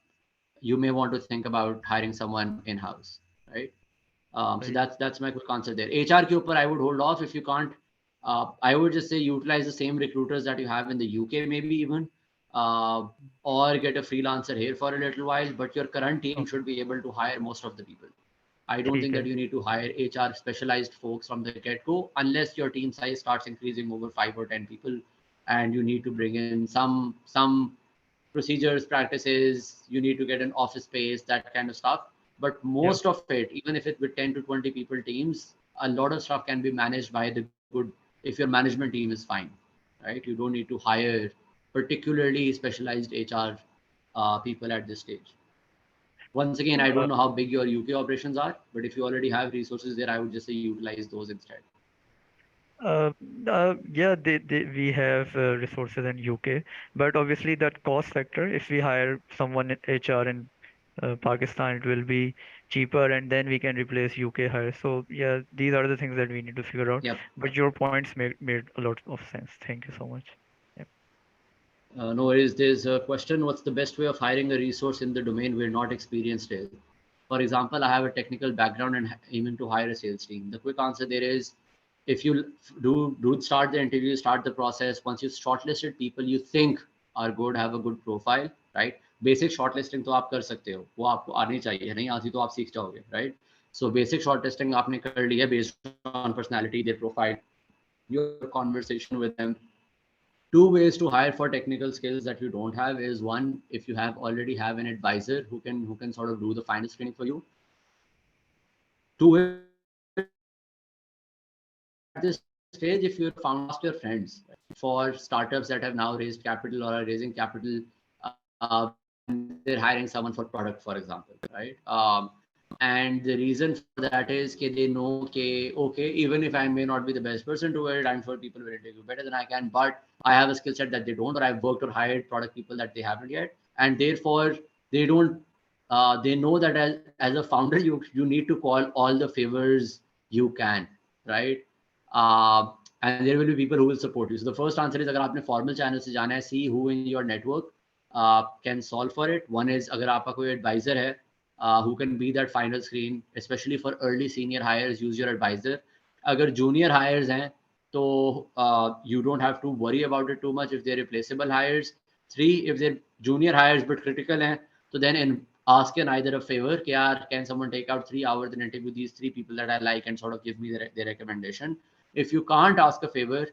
you may want to think about hiring someone in house, right? So Right. that's my quick answer there. HR के ऊपर I would hold off if you can't. I would just say utilize the same recruiters that you have in the UK, maybe even, uh, or get a freelancer here for a little while. But your current team Okay. should be able to hire most of the people. I don't think ठीक that है. you need to hire HR specialized folks from the get-go unless your team size starts increasing over 5 or 10 people, and you need to bring in some procedures, practices. You need to get an office space, that kind of stuff. But Yep. most of it, even if it's with 10 to 20 people teams, a lot of stuff can be managed by the good. If your management team is fine, right? You don't need to hire particularly specialized HR people at this stage. Once again, I don't know how big your UK operations are, but if you already have resources there, I would just say utilize those instead. Uh, yeah, we have resources in UK, but obviously that cost factor, if we hire someone in HR in Pakistan, it will be cheaper, and then we can replace UK hire. So yeah, these are the things that we need to figure out. Yep. But your points made a lot of sense. Thank you so much. Yep. No worries. There's a question. What's the best way of hiring a resource in the domain we're not experienced in? For example, I have a technical background and aiming to hire a sales team. The quick answer there is, if you do start the interview, start the process. Once you've shortlisted people you think are good, have a good profile, right? Basic shortlisting तो आप कर सकते हो, वो आपको आनी चाहिए, नहीं आती तो आप सीख जाओगे, right? So basic shortlisting आपने कर लिया based on personality, their profile, your conversation with them. Two ways to hire for technical skills that you don't have is, one, if you have already have an advisor who can sort of do the final screening for you. Two, at this stage, if you're found, ask your friends for startups that have now raised capital or are raising capital. They're hiring someone for product, for example, right? And the reason for that is that they know that, okay, even if I may not be the best person to it, I'm sure people will do better than I can, but I have a skill set that they don't, or I've worked or hired product people that they haven't yet, and therefore they don't. They know that as a founder, you need to call all the favors you can, right? And there will be people who will support you. So the first answer is, अगर आपने formal channel से जाना है, see who in your network can solve for it. One is, अगर आपका कोई advisor है who can be that final screen, especially for early senior hires, use your advisor. अगर junior hires हैं तो you don't have to worry about it too much if they're replaceable hires. Three, if they're junior hires but critical हैं, so then ask an either a favor, can someone take out 3 hours and interview these 3 people that I like and sort of give me their recommendation. If you can't ask a favor,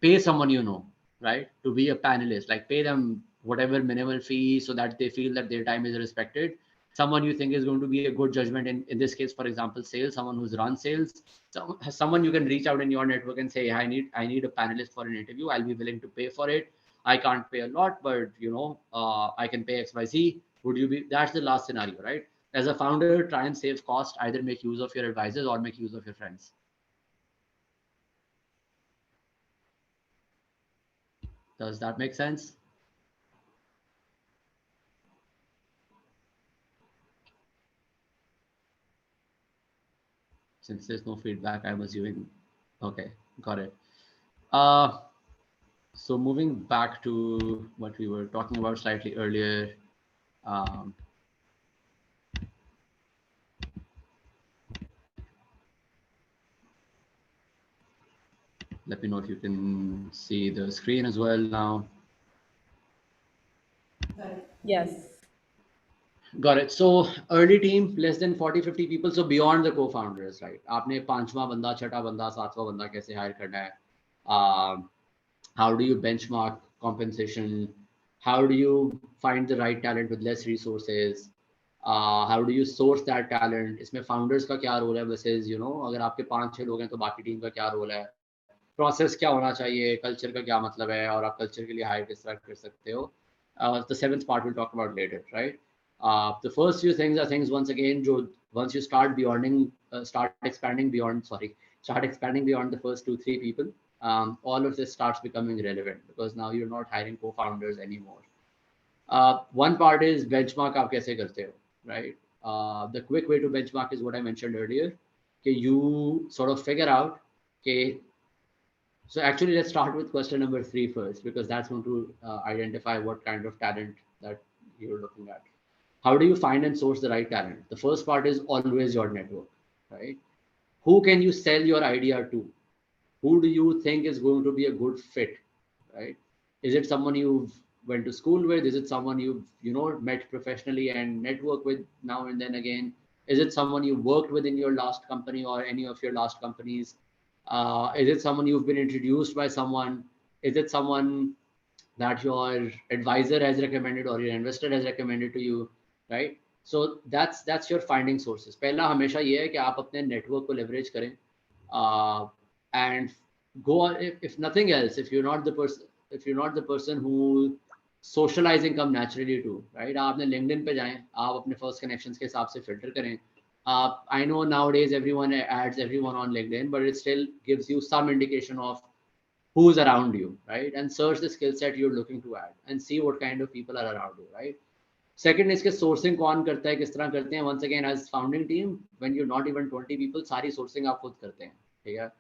pay someone you know, right, to be a panelist. Like, pay them whatever minimal fee so that they feel that their time is respected. Someone you think is going to be a good judgment in this case, for example, sales, someone who's run sales, someone you can reach out in your network and say, I need a panelist for an interview. I'll be willing to pay for it. I can't pay a lot, but I can pay XYZ. Would you be? That's the last scenario, right? As a founder, try and save cost. Either make use of your advisors or make use of your friends. Does that make sense? Since there's no feedback, I'm assuming. Okay, got it. So moving back to what we were talking about slightly earlier. Let me know if you can see the screen as well now. Yes. Got it. So early team, less than 40-50 people. So beyond the co-founders, right? आपने पांचवा बंदा, छठा बंदा, सातवां बंदा कैसे hire करना है? How do you benchmark compensation? How do you find the right talent with less resources? How do you source that talent? इसमें founders का क्या role है versus अगर आपके 5-6 लोग हैं तो बाकी टीम का क्या role है? Process क्या होना चाहिए? Culture का क्या मतलब है? और आप culture के लिए hire किस तरह कर सकते हो? The seventh part we'll talk about later, right? The first few things are things, once again, once you start expanding beyond the first 2-3 people, all of this starts becoming relevant because now you're not hiring co-founders anymore. One part is benchmark आप कैसे करते हो, right? The quick way to benchmark is what I mentioned earlier. You sort of figure out Okay. So actually, let's start with question number 3 first, because that's going to identify what kind of talent that you're looking at. How do you find and source the right talent? The first part is always your network, right? Who can you sell your idea to? Who do you think is going to be a good fit, right? Is it someone you've went to school with? Is it someone you've met professionally and network with now and then again? Is it someone you worked with in your last company or any of your last companies? Is it someone you've been introduced by someone? Is it someone that your advisor has recommended or your investor has recommended to you, right? So that's your finding sources. पहला हमेशा ये है कि आप अपने network को leverage करें, and go on. If nothing else, if you're not the person who socializing come naturally to, right? आप अपने LinkedIn पे जाएं, आप अपने first connections के हिसाब से filter करें. I know nowadays everyone adds everyone on LinkedIn, but it still gives you some indication of who's around you, right? And search the skill set you're looking to add and see what kind of people are around you, right? Second, इसके sourcing कौन करता है, किस तरह करते हैं? Once again, as founding team, when you're not even 20 people, सारी sourcing आप खुद करते हैं, ठीक है?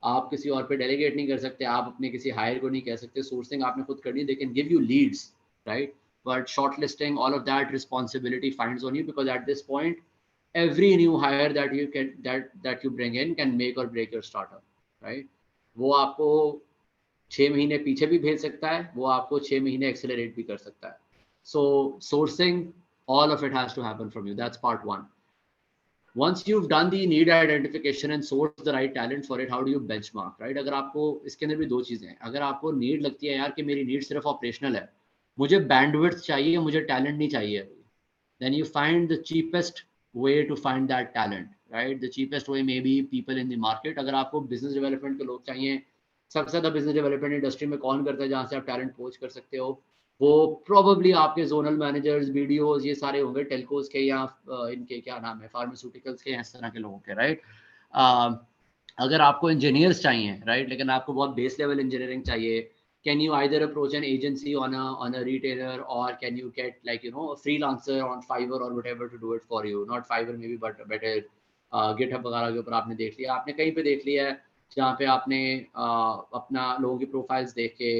आप किसी और पे delegate नहीं कर सकते, आप अपने किसी hire को नहीं कह सकते, sourcing आपने खुद करनी है. They can give you leads, right? But shortlisting, all of that responsibility finds on you, because at this point, every new hire that you can that you bring in can make or break your startup, right? वो आपको 6 महीने पीछे भी भेज सकता है, वो आपको 6 महीने एक्सेलरेट भी कर सकता है. So sourcing, all of it has to happen from you. That's part one. Once you've done the need identification and sourced the right talent for it, how do you benchmark, right? अगर आपको इसके अंदर भी दो चीजें हैं. अगर आपको नीड लगती है यार कि मेरी नीड सिर्फ ऑपरेशनल है, मुझे बैंडविड्थ चाहिए, मुझे टैलेंट नहीं चाहिए, then you find the cheapest way to find that talent, right? The cheapest way may be people in the market. अगर आपको बिजनेस डेवलपमेंट के लोग चाहिए, सबसे ज्यादा बिजनेस डेवलपमेंट इंडस्ट्री में कौन करता है जहां से आप टैलेंट पोच कर सकते हो? वो प्रोबेबली आपके जोनल मैनेजर्स, बीडीओज, ये सारे होंगे टेलकोस के, या इनके क्या नाम है, फार्मास्यूटिकल्स के, इस तरह के लोगों के, राइट? अगर आपको इंजीनियर्स चाहिए, राइट, लेकिन आपको बहुत बेस लेवल इंजीनियरिंग चाहिए, can you either approach an agency on a retailer, or can you get a freelancer on Fiverr or whatever to do it for you? Not Fiverr maybe, but better GitHub वगैरह के ऊपर आपने देख लिया, आपने कहीं पे देख लिया है जहाँ पे आपने अपना लोगों की प्रोफाइल्स देख के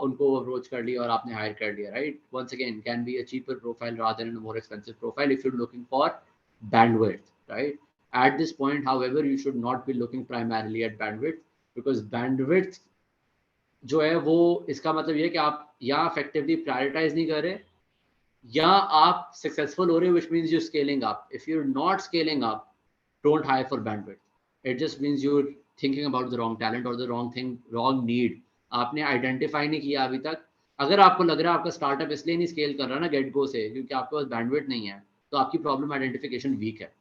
उनको अप्रोच कर लिया और आपने हायर कर लिया, right? Once again, can be a cheaper profile rather than a more expensive profile if you're looking for bandwidth, right? At this point, however, you should not be looking primarily at bandwidth, because bandwidth जो है वो इसका मतलब ये है कि आप या effectively prioritize नहीं कर रहे, या आप successful हो रहे, which means you're scaling up. If you're not scaling up, don't hire for bandwidth. It just means you're thinking about the wrong talent or the wrong thing, wrong need. आपने identify नहीं किया अभी तक. अगर आपको लग रहा है आपका startup इसलिए नहीं scale कर रहा ना get go से क्योंकि आपके पास bandwidth नहीं है, तो आपकी problem identification weak है,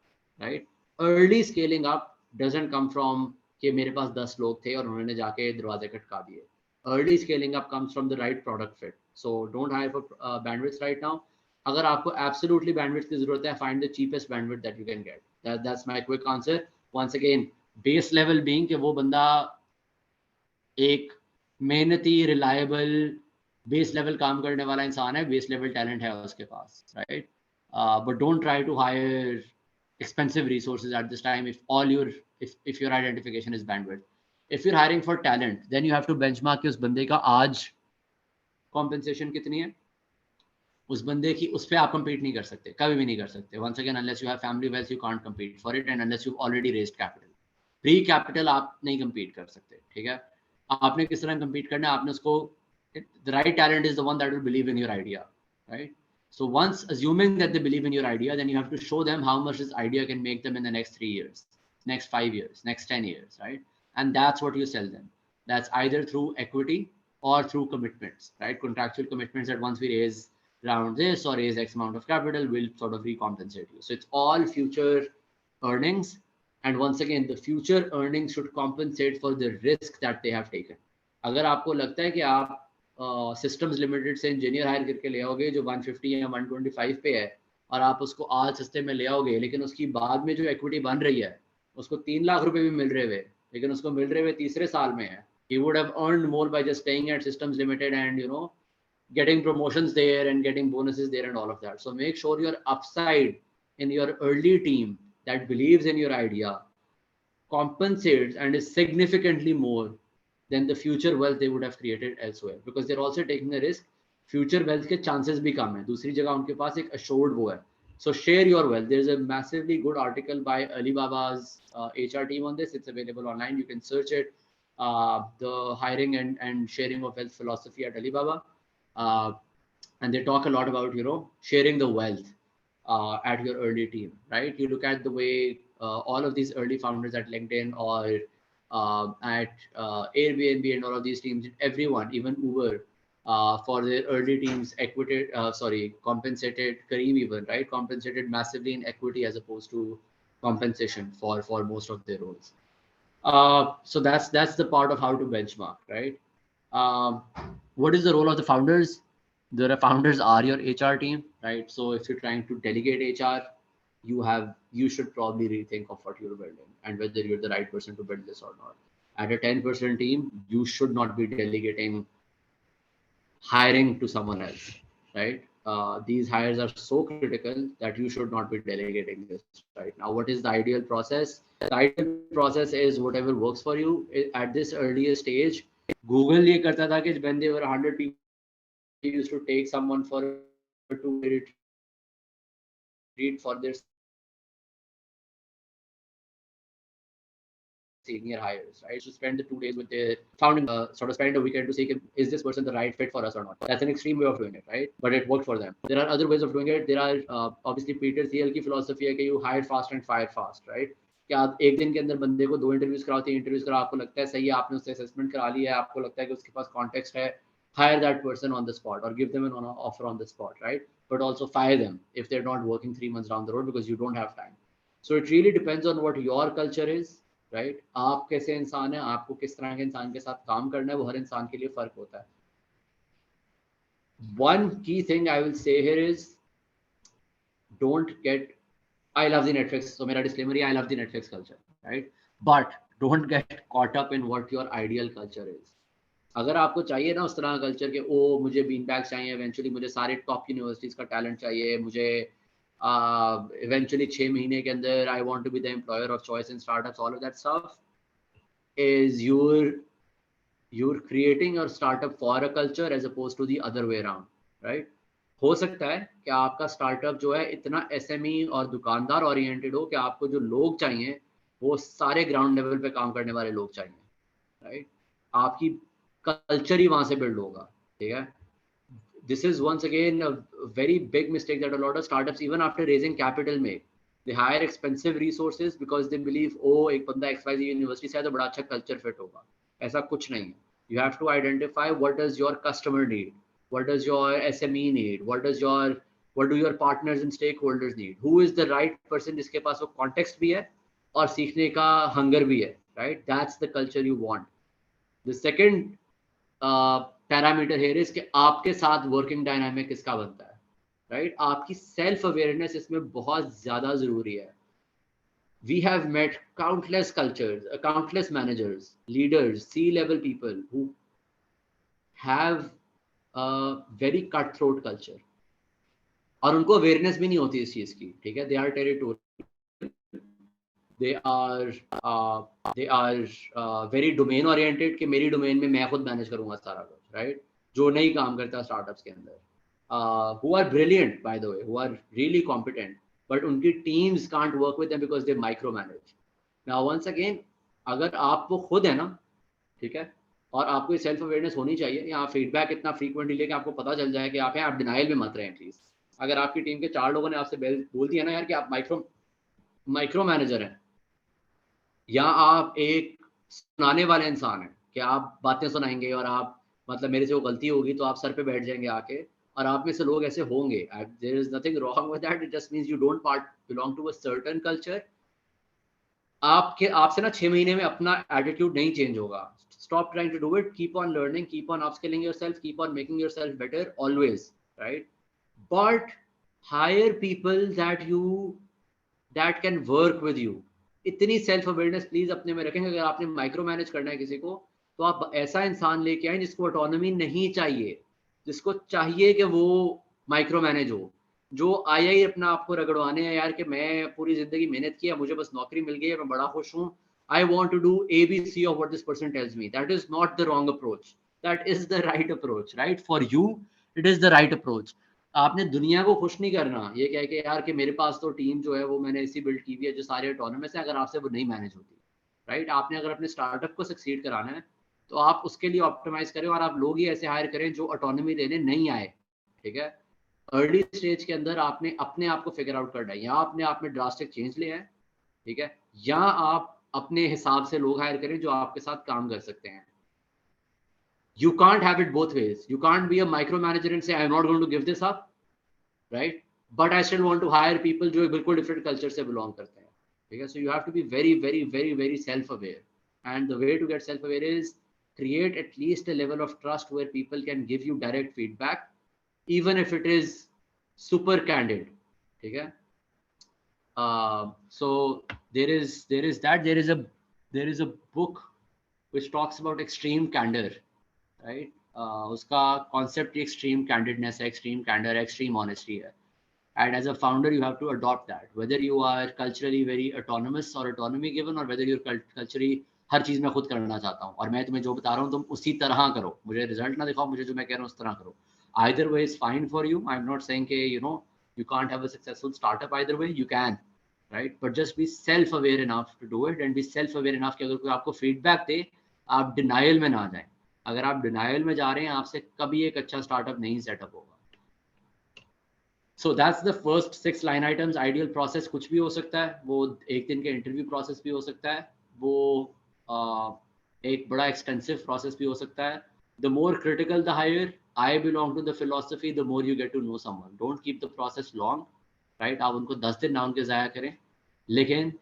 right? Early scaling up doesn't come from कि मेरे पास 10 लोग थे और उन्होंने जाके दरवाजे खटका दिए. Early scaling up comes from the right product fit. So don't hire for bandwidth right now. अगर आपको absolutely bandwidth की जरूरत है, find the cheapest bandwidth that you can get. That's my quick answer. Once again, base level being कि वो बंदा एक मेहनती, reliable, base level काम करने वाला इंसान है, base level talent है उसके पास, right? But don't try to hire expensive resources at this time if your identification is bandwidth. If you're hiring for talent, then you have to benchmark कि उस बंदे का आज compensation कितनी है, उस बंदे की, उस पे आप compete नहीं कर सकते, कभी भी नहीं कर सकते. Once again, unless you have family wealth, you can't compete for it, and unless you've already raised capital. Pre capital आप नहीं compete कर सकते, ठीक है? आपने किस तरह compete करना है, आपने उसको, the right talent is the one that will believe in your idea, right? So once assuming that they believe in your idea, then you have to show them how much this idea can make them in the next 3 years, next 5 years, next 10 years, right? And that's what you sell them. That's either through equity or through commitments, right? Contractual commitments that once we raise around this or raise X amount of capital, will sort of recompensate you. So it's all future earnings. And once again, the future earnings should compensate for the risk that they have taken. अगर आपको लगता है कि आप systems limited से engineer hire करके ले आओगे जो 150 या 125 पे है, और आप उसको आज सस्ते में ले आओगे, लेकिन उसकी बाद में जो इक्विटी बन रही है उसको 3 लाख रुपए भी मिल रहे हुए, लेकिन उसको मिल रहे हुए तीसरे साल में है, he would have earned more by just staying at systems limited and getting promotions there and getting bonuses there and all of that. So make sure your upside in your early team that believes in your idea compensates and is significantly more than the future wealth they would have created elsewhere, because they're also taking a risk. Future wealth के chances भी कम है, दूसरी जगह उनके पास एक assured वो है. So share your wealth. There's a massively good article by Alibaba's HR team on this. It's available online. You can search it. The hiring and sharing of wealth philosophy at Alibaba. And they talk a lot about, sharing the wealth at your early team, right? You look at the way all of these early founders at LinkedIn or at Airbnb and all of these teams, everyone, even Uber, for their early teams, compensated, Kareem even, right? Compensated massively in equity as opposed to compensation for most of their roles. So that's the part of how to benchmark, right? What is the role of the founders? The founders are your HR team, right? So if you're trying to delegate HR, you should probably rethink of what you're building and whether you're the right person to build this or not. At a 10% team, you should not be delegating hiring to someone else, right? These hires are so critical that you should not be delegating this right now. What is the ideal process? The ideal process is whatever works for you at this earliest stage. Google ये करता था कि when they were 100 people, they used to take someone for a 2-day retreat for their senior hires, right? To spend the 2 days with their founding, sort of spend a weekend to see is this person the right fit for us or not. That's an extreme way of doing it, right? But it worked for them. There are other ways of doing it. There are obviously Peter Thiel की philosophy है कि you hire fast and fire fast, right? कि आप एक दिन के अंदर बंदे को 2 इंटरव्यूज कराओ, 3 इंटरव्यूज कराओ, आपको लगता है सही है, आपने उससे असेसमेंट करा लिया है, आपको लगता है कि उसके पास कॉन्टेक्स्ट है, hire that person on the spot or give them an offer on the spot, right? But also fire them if they're not working 3 months down the road because you don't have time. So it really depends on what your culture is, right? आप कैसे इंसान है, आपको किस तरह के इंसान के साथ काम करना है, वो हर इंसान के लिए फर्क होता है. One key thing I will say here is don't get, I love the Netflix, so मेरा disclaimer है, I love the Netflix culture, right? But don't get caught up in what your ideal culture is. अगर आपको चाहिए ना उस तरह का culture के मुझे बीन बैग्स चाहिए, इवेंचुअली मुझे सारे टॉप यूनिवर्सिटीज का टैलेंट चाहिए, मुझे इवेंचुअली 6 महीने के अंदर I want to be the employer of choice in startups, all of that stuff is you're creating your startup for a culture as opposed to the other way around, right? हो सकता है कि आपका startup जो है इतना SME और दुकानदार ओरिएंटेड हो कि आपको जो लोग चाहिए वो सारे ग्राउंड लेवल पे काम करने वाले लोग चाहिए, राइट? आपकी कल्चर ही वहां से बिल्ड होगा, ठीक है? This is once again a very big mistake that a lot of startups, even after raising capital, make. They hire expensive resources because they believe, एक बंदा XYZ यूनिवर्सिटी से है तो बड़ा अच्छा कल्चर फिट होगा. ऐसा कुछ नहीं है. You have to identify what does your customer need, what does your SME need, what do your partners and stakeholders need, who is the right person जिसके पास वो context भी है और सीखने का hunger भी है, right? That's the culture you want. The second parameter here is कि आपके साथ वर्किंग डायनामिक किसका बनता है, राइट? आपकी सेल्फ अवेयरनेस इसमें बहुत ज्यादा जरूरी है. We have met countless cultures, countless managers, leaders, C-level people who have a very cutthroat culture और उनको अवेयरनेस भी नहीं होती इस चीज की, ठीक है? They are territorial, they are very domain oriented कि मेरी डोमेन में मैं खुद मैनेज करूंगा सारा कुछ, राइट? जो नहीं काम करता स्टार्टअप्स के अंदर, who are brilliant by the way, who are really competent, but उनकी teams can't work with them because they micromanage. Now once again, अगर आप वो खुद है ना, ठीक है, और आपको ये सेल्फ अवेयरनेस होनी चाहिए, या फीडबैक इतना फ्रीक्वेंटली लेके आपको पता चल जाए कि आप हैं, आप डिनाइल में मत रहें प्लीज. अगर आपकी टीम के 4 लोगों ने आपसे बोल दिया ना यार कि आप माइक्रो मैनेजर हैं, या आप एक सुनाने वाले इंसान हैं कि आप बातें सुनाएंगे और आप मतलब मेरे से वो गलती होगी तो आप सर पे बैठ जाएंगे आके, और आप में से लोग ऐसे होंगे, there is nothing wrong with that, it just means you don't belong to a certain culture. आपसे ना 6 महीने में अपना एटीट्यूड नहीं चेंज होगा. Stop trying to do it, keep on learning, keep on upskilling yourself, keep on making yourself better always, right? But hire people that can work with you. इतनी self awareness please अपने में रखें. अगर आपने micro manage करना है किसी को, तो आप ऐसा इंसान लेके आए जिसको ऑटोनॉमी नहीं चाहिए, जिसको चाहिए कि वो माइक्रो मैनेज हो, जो आया ही अपना आपको रगड़वाने हैं यार कि मैं पूरी जिंदगी मेहनत किया, मुझे बस नौकरी मिल गई है, मैं बड़ा खुश हूँ I want to do ABC of what this person tells me. That is not the wrong approach. That is the right approach, right? For you, it is the right approach. आपने दुनिया को खुश नहीं करना ये कह के यार कि मेरे पास तो टीम जो है वो मैंने ऐसी बिल्ड की हुई है जो सारे ऑटोनमस है, अगर आपसे वो नहीं मैनेज होती, राइट? आपने अगर अपने स्टार्टअप को सक्सीड कराना है तो आप उसके लिए ऑप्टिमाइज करें और आप लोग ही ऐसे हायर करें जो ऑटोनॉमी देने नहीं आए, ठीक है? अर्ली स्टेज के अंदर आपने अपने आप को फिगर आउट करना है, या अपने आप में ड्रास्टिक चेंज ले आए, ठीक है, या आप अपने हिसाब से लोग हायर करें जो आपके साथ काम कर सकते हैं. You can't have it both ways. You can't be a micromanager and say I'm not going to give this up, right? But I still want to hire people जो बिल्कुल different culture से belong करते हैं, ठीक है? So you have to be very, very, very, very self-aware. And the way to get self-aware is create at least a level of trust where people can give you direct feedback, even if it is super candid, ठीक है? So there is that. There is a book which talks about extreme candor, right? उसका concept ही extreme candidness है, extreme candor है, extreme honesty है. And as a founder, you have to adopt that. Whether you are culturally very autonomous or autonomy given, or whether you're culturally हर चीज मैं खुद करना चाहता हूँ और मैं तुम्हें जो बता रहा हूँ तुम उसी तरह करो, मुझे रिजल्ट ना दिखाओ, मुझे जो मैं कह रहा हूँ उस तरह करो. Either way is fine for you. I'm not saying कि you can't have a successful startup. Either way you can, right? But just be self-aware enough to do it, and be self-aware enough कि अगर कोई आपको feedback दे, आप denial में ना जाएं. अगर आप denial में जा रहे हैं, आपसे कभी एक अच्छा startup नहीं setup होगा. So that's the first 6 line items. Ideal process कुछ भी हो सकता है, वो एक दिन के interview process भी हो सकता है, वो एक बड़ा extensive process भी हो सकता है. The more critical the higher. I belong to the philosophy, the more you get to know someone. Don't keep the process long, right? आप उनको 10 दिन ना उनके ज़ाया करें, लेकिन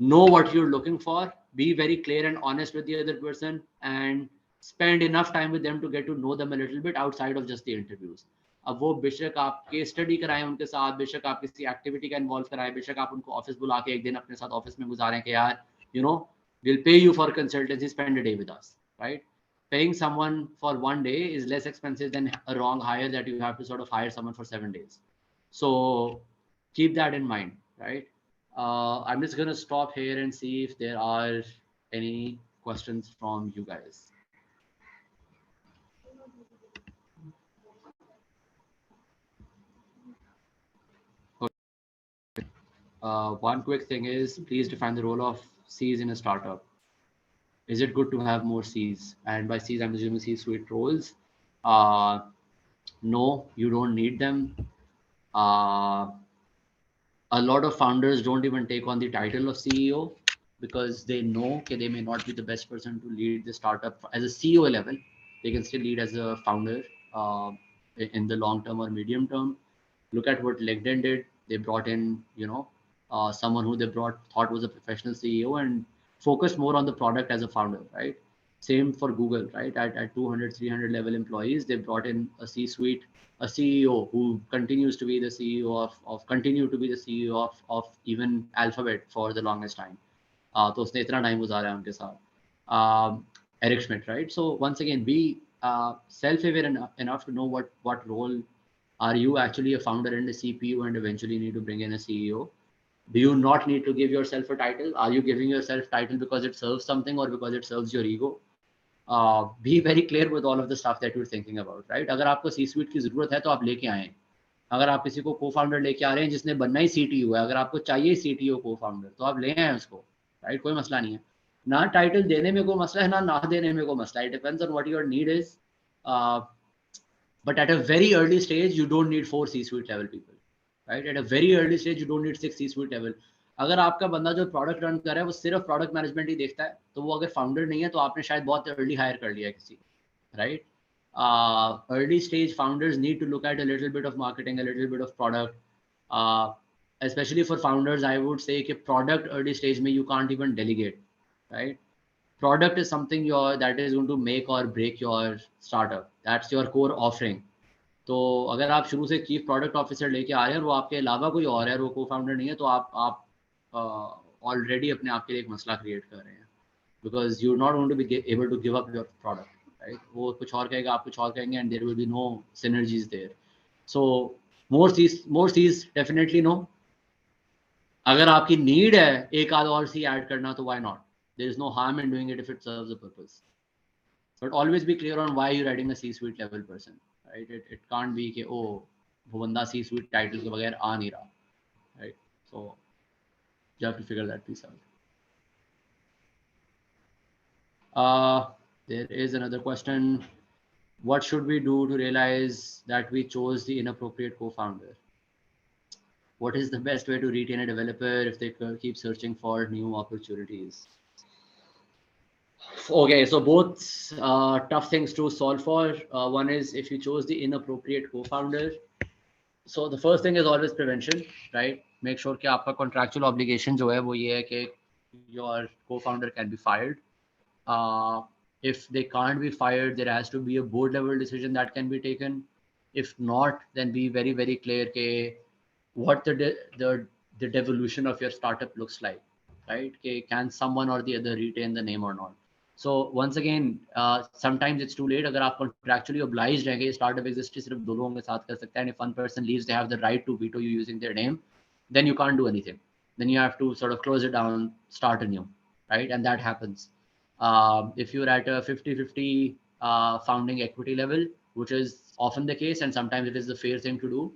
know what you're looking for, be very clear and honest with the other person, and spend enough time with them to get to know them a little bit outside of just the interviews. अब वो बेशक आप case study कराएं उनके साथ, बेशक आप किसी एक्टिविटी का इन्वॉल्व कराएं, बेशक आप उनको ऑफिस बुला के एक दिन अपने साथ ऑफिस में गुजारें कि यार we'll pay you for consultancy, spend a day with us, right? Paying someone for one day is less expensive than a wrong hire that you have to sort of hire someone for 7 days. So keep that in mind, right? I'm just going to stop here and see if there are any questions from you guys. Okay. One quick thing is, please define the role of Cs in a startup. Is it good to have more Cs? And by Cs, I'm assuming C-suite roles. No, you don't need them. A lot of founders don't even take on the title of CEO because they know that they may not be the best person to lead the startup as a CEO level. They can still lead as a founder in the long term or medium term. Look at what LinkedIn did. They brought in, someone who they thought was a professional CEO and focused more on the product as a founder, right? Same for Google, right? At 200, 300 level employees, they brought in a C-suite, a CEO who continues to be the CEO of even Alphabet for the longest time. तो उसने इतना time गुजारा है उनके साथ. Eric Schmidt, right? So once again, be self-aware enough to know what role are you actually a founder and a CPU, and eventually need to bring in a CEO. Do you not need to give yourself a title? Are you giving yourself title because it serves something or because it serves your ego? Be very clear with all of the stuff that you're thinking about, right? अगर आपको C-suite की जरूरत है तो आप लेके आएं. अगर आप किसी को co-founder लेके आ रहे हैं जिसने बनना ही CTO है, अगर आपको चाहिए CTO co-founder तो आप ले आएं उसको, right? कोई मसला नहीं है. ना टाइटल देने में कोई मसला है, ना देने में कोई मसला है. It depends on what your need is. But at a very early stage, you don't need 4 C-suite level people, right? At a very early stage, you don't need 6 C-suite level. अगर आपका बंदा जो प्रोडक्ट रन कर रहा है वो सिर्फ product management ही देखता है, तो वो अगर फाउंडर नहीं है तो आपने शायद बहुत अर्ली हायर कर लिया किसी, right? Early stage founders need to look at a little bit of marketing, a little bit of product. Especially for founders, I would say कि product early stage में you can't even delegate, right? Product is something that is going to make or break your startup. That's your core offering. तो अगर आप शुरू से chief product officer लेके आ रहे हैं और वो आपके अलावा कोई और है, वो को फाउंडर नहीं है, तो आप ऑलरेडी अपने आप के लिए एक मसला क्रिएट कर रहे हैं, because you not going to be able to give up your product, right? वो कुछ और कहेगा, आप कुछ और कहेंगे, and there will be no synergies there. So more sees definitely no. अगर आपकी नीड है एक आध और सी ऐड करना तो why not, There is no harm in doing it if it serves a purpose. But always be clear on why you're adding a C-suite level person, right? It can't be कि oh वो बंदा C-suite title के बगैर आ नहीं रहा, right? So you have to figure that piece out. There is another question. What should we do to realize that we chose the inappropriate co-founder? What is the best way to retain a developer if they keep searching for new opportunities? Okay, so both tough things to solve for. One is if you chose the inappropriate co-founder. So the first thing is always prevention, right? Make sure कि आपका contractual obligation जो है वो ये है कि your co-founder can be fired. If they can't be fired, there has to be a board level decision that can be taken. If not, then be very, very clear ke what the devolution of your startup looks like, right? Can someone or the other retain the name or not? So once again, sometimes it's too late. अगर आप contractually obliged हैं कि startup exists सिर्फ दो लोगों के साथ कर सकते हैं, and if one person leaves, they have the right to veto you using their name, then you can't do anything. Then you have to sort of close it down, start anew, right? And that happens. If you're at a 50-50 founding equity level, which is often the case, and sometimes it is the fair thing to do,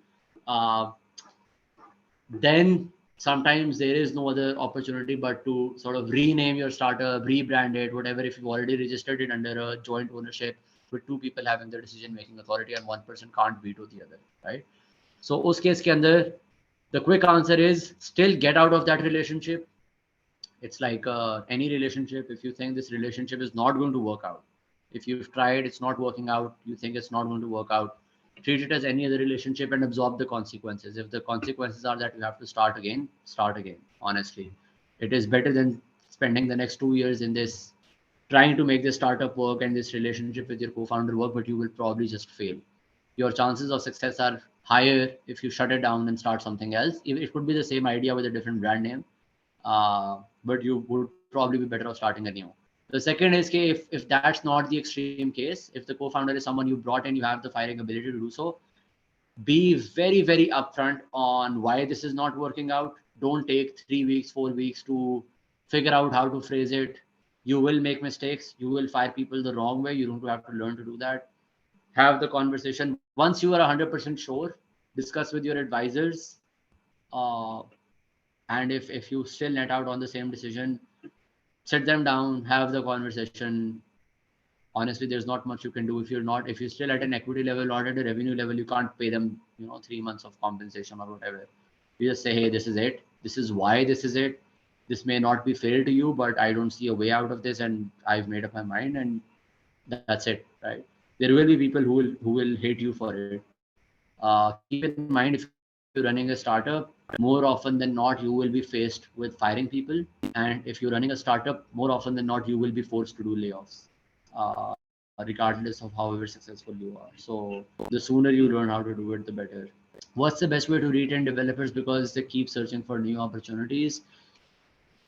then sometimes there is no other opportunity but to sort of rename your startup, rebrand it, whatever, if you've already registered it under a joint ownership with two people having the decision-making authority and one person can't veto the other, right? So us case ke andar, the quick answer is still get out of that relationship. It's like any relationship. If you think this relationship is not going to work out, if you've tried, it's not working out, you think it's not going to work out, treat it as any other relationship and absorb the consequences. If the consequences are that you have to start again, honestly. It is better than spending the next 2 years in this, trying to make this startup work and this relationship with your co-founder work, but you will probably just fail. Your chances of success are higher if you shut it down and start something else. It could be the same idea with a different brand name, but you would probably be better off starting anew. The second is if that's not the extreme case, if the co-founder is someone you brought in, you have the firing ability to do so, be very, very upfront on why this is not working out. Don't take 3 weeks, 4 weeks to figure out how to phrase it. You will make mistakes. You will fire people the wrong way. You don't have to learn to do that. Have the conversation. Once you are 100% sure, discuss with your advisors. And if you still net out on the same decision, sit them down, have the conversation. Honestly, there's not much you can do. If you're still at an equity level, not at a revenue level, you can't pay them 3 months of compensation or whatever. You just say, hey, this is it, this is why this is it, this may not be fair to you, but I don't see a way out of this and I've made up my mind, and that's it, right? There will be people who will hate you for it. Keep in mind, if you're running a startup, more often than not you will be faced with firing people, and if you're running a startup, more often than not you will be forced to do layoffs, regardless of however successful you are. So the sooner you learn how to do it, the better. What's the best way to retain developers because they keep searching for new opportunities?